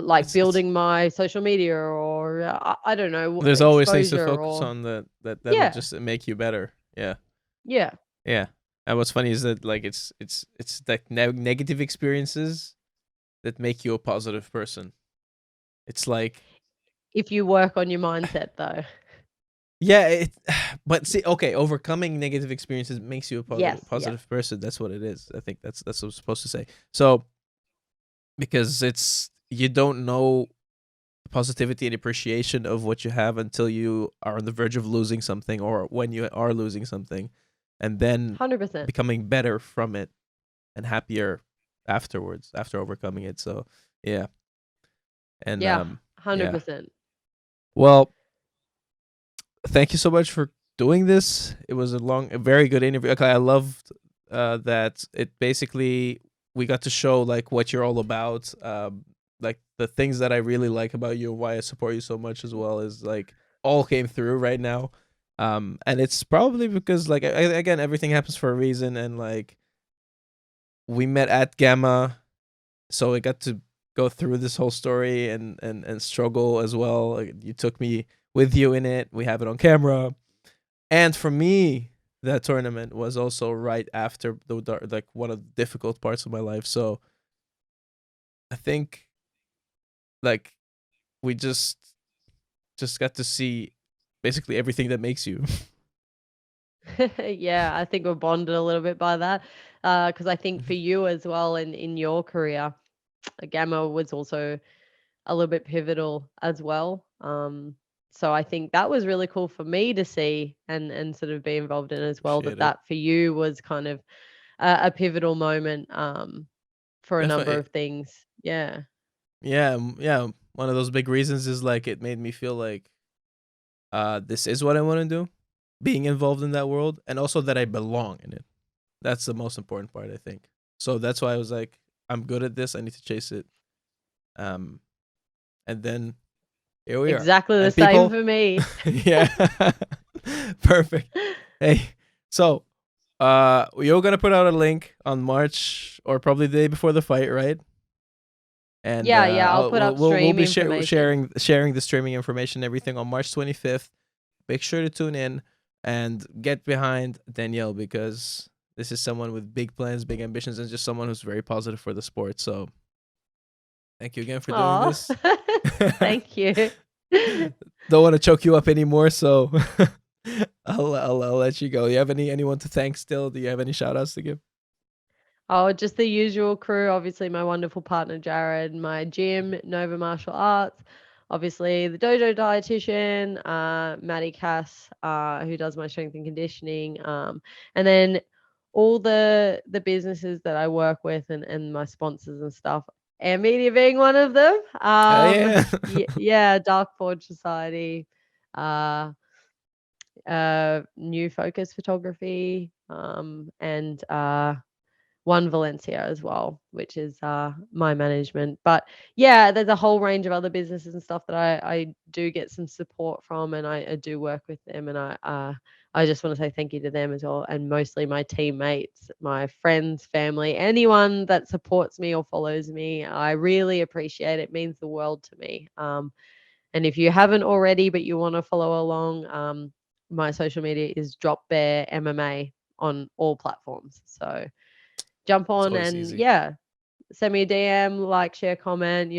like It's building my social media, or I don't know, there's always things to exposure, focus or on that'll yeah, just make you better. Yeah. yeah, Yeah. And what's funny is that like it's like negative experiences that make you a positive person. It's like if you work on your mindset though. yeah, but see, okay, overcoming negative experiences makes you a Yes, yeah, positive person. That's what it is. I think that's what I'm supposed to say. So because it's you don't know the positivity and appreciation of what you have until you are on the verge of losing something, or when you are losing something, and then 100%. becoming better from it and happier afterwards after overcoming it. So yeah. And Yeah, yeah. 100%. Well, thank you so much for doing this. It was a very good interview. Okay, I loved that it basically we got to show like what you're all about. Like the things that I really like about you and why I support you so much as well is like all came through right now. And it's probably because like again everything happens for a reason, and like we met at Gamma, so I got to go through this whole story and struggle as well. Like, you took me with you in it. We have it on camera. And for me, that tournament was also right after like one of the difficult parts of my life. So I think like we just got to see basically everything that makes you. Yeah, I think we're bonded a little bit by that, because I think for you as well, in your career, Gamma was also a little bit pivotal as well. So I think that was really cool for me to see and sort of be involved in as well. That Appreciate it. that for you was kind of a pivotal moment, for a number Definitely. of things. Yeah. Yeah, yeah. One of those big reasons is like it made me feel like this is what I want to do, being involved in that world, and also that I belong in it. That's the most important part, I think. So that's why I was like, I'm good at this. I need to chase it. Um, and then here we are. Exactly the And same people, for me. yeah, perfect. Hey, so you're gonna put out a link on March or probably the day before the fight, right? And Yeah, I'll put up we'll stream be information. sharing the streaming information and everything on March 25th. Make sure to tune in and get behind Danielle, because this is someone with big plans, big ambitions, and just someone who's very positive for the sport. So thank you again for doing Oh, this. thank you. Don't want to choke you up anymore, so I'll let you go. Do you have anyone to thank still? Do you have any shout outs to give? Oh, just the usual crew. Obviously, my wonderful partner Jared, my gym, Nova Martial Arts, obviously the dojo dietitian, Maddie Cass, who does my strength and conditioning, and then all the businesses that I work with and my sponsors and stuff. Air Media being one of them. Yeah. Yeah, Dark Forge Society, uh, New Focus Photography, and One Valencia as well, which is my management. But yeah, there's a whole range of other businesses and stuff that I do get some support from, and I do work with them, and I just want to say thank you to them as well, and mostly my teammates, my friends, family, anyone that supports me or follows me. I really appreciate it. It means the world to me. And if you haven't already, but you want to follow along, my social media is Drop Bear MMA on all platforms. So jump It's on always and easy. yeah, send me a DM, like, share, comment,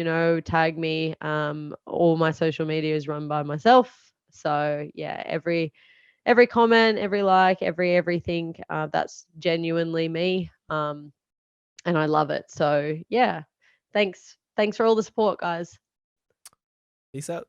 tag me. All my social media is run by myself. So yeah, every comment, every like, everything, that's genuinely me. And I love it. So yeah, thanks for all the support, guys. Peace out.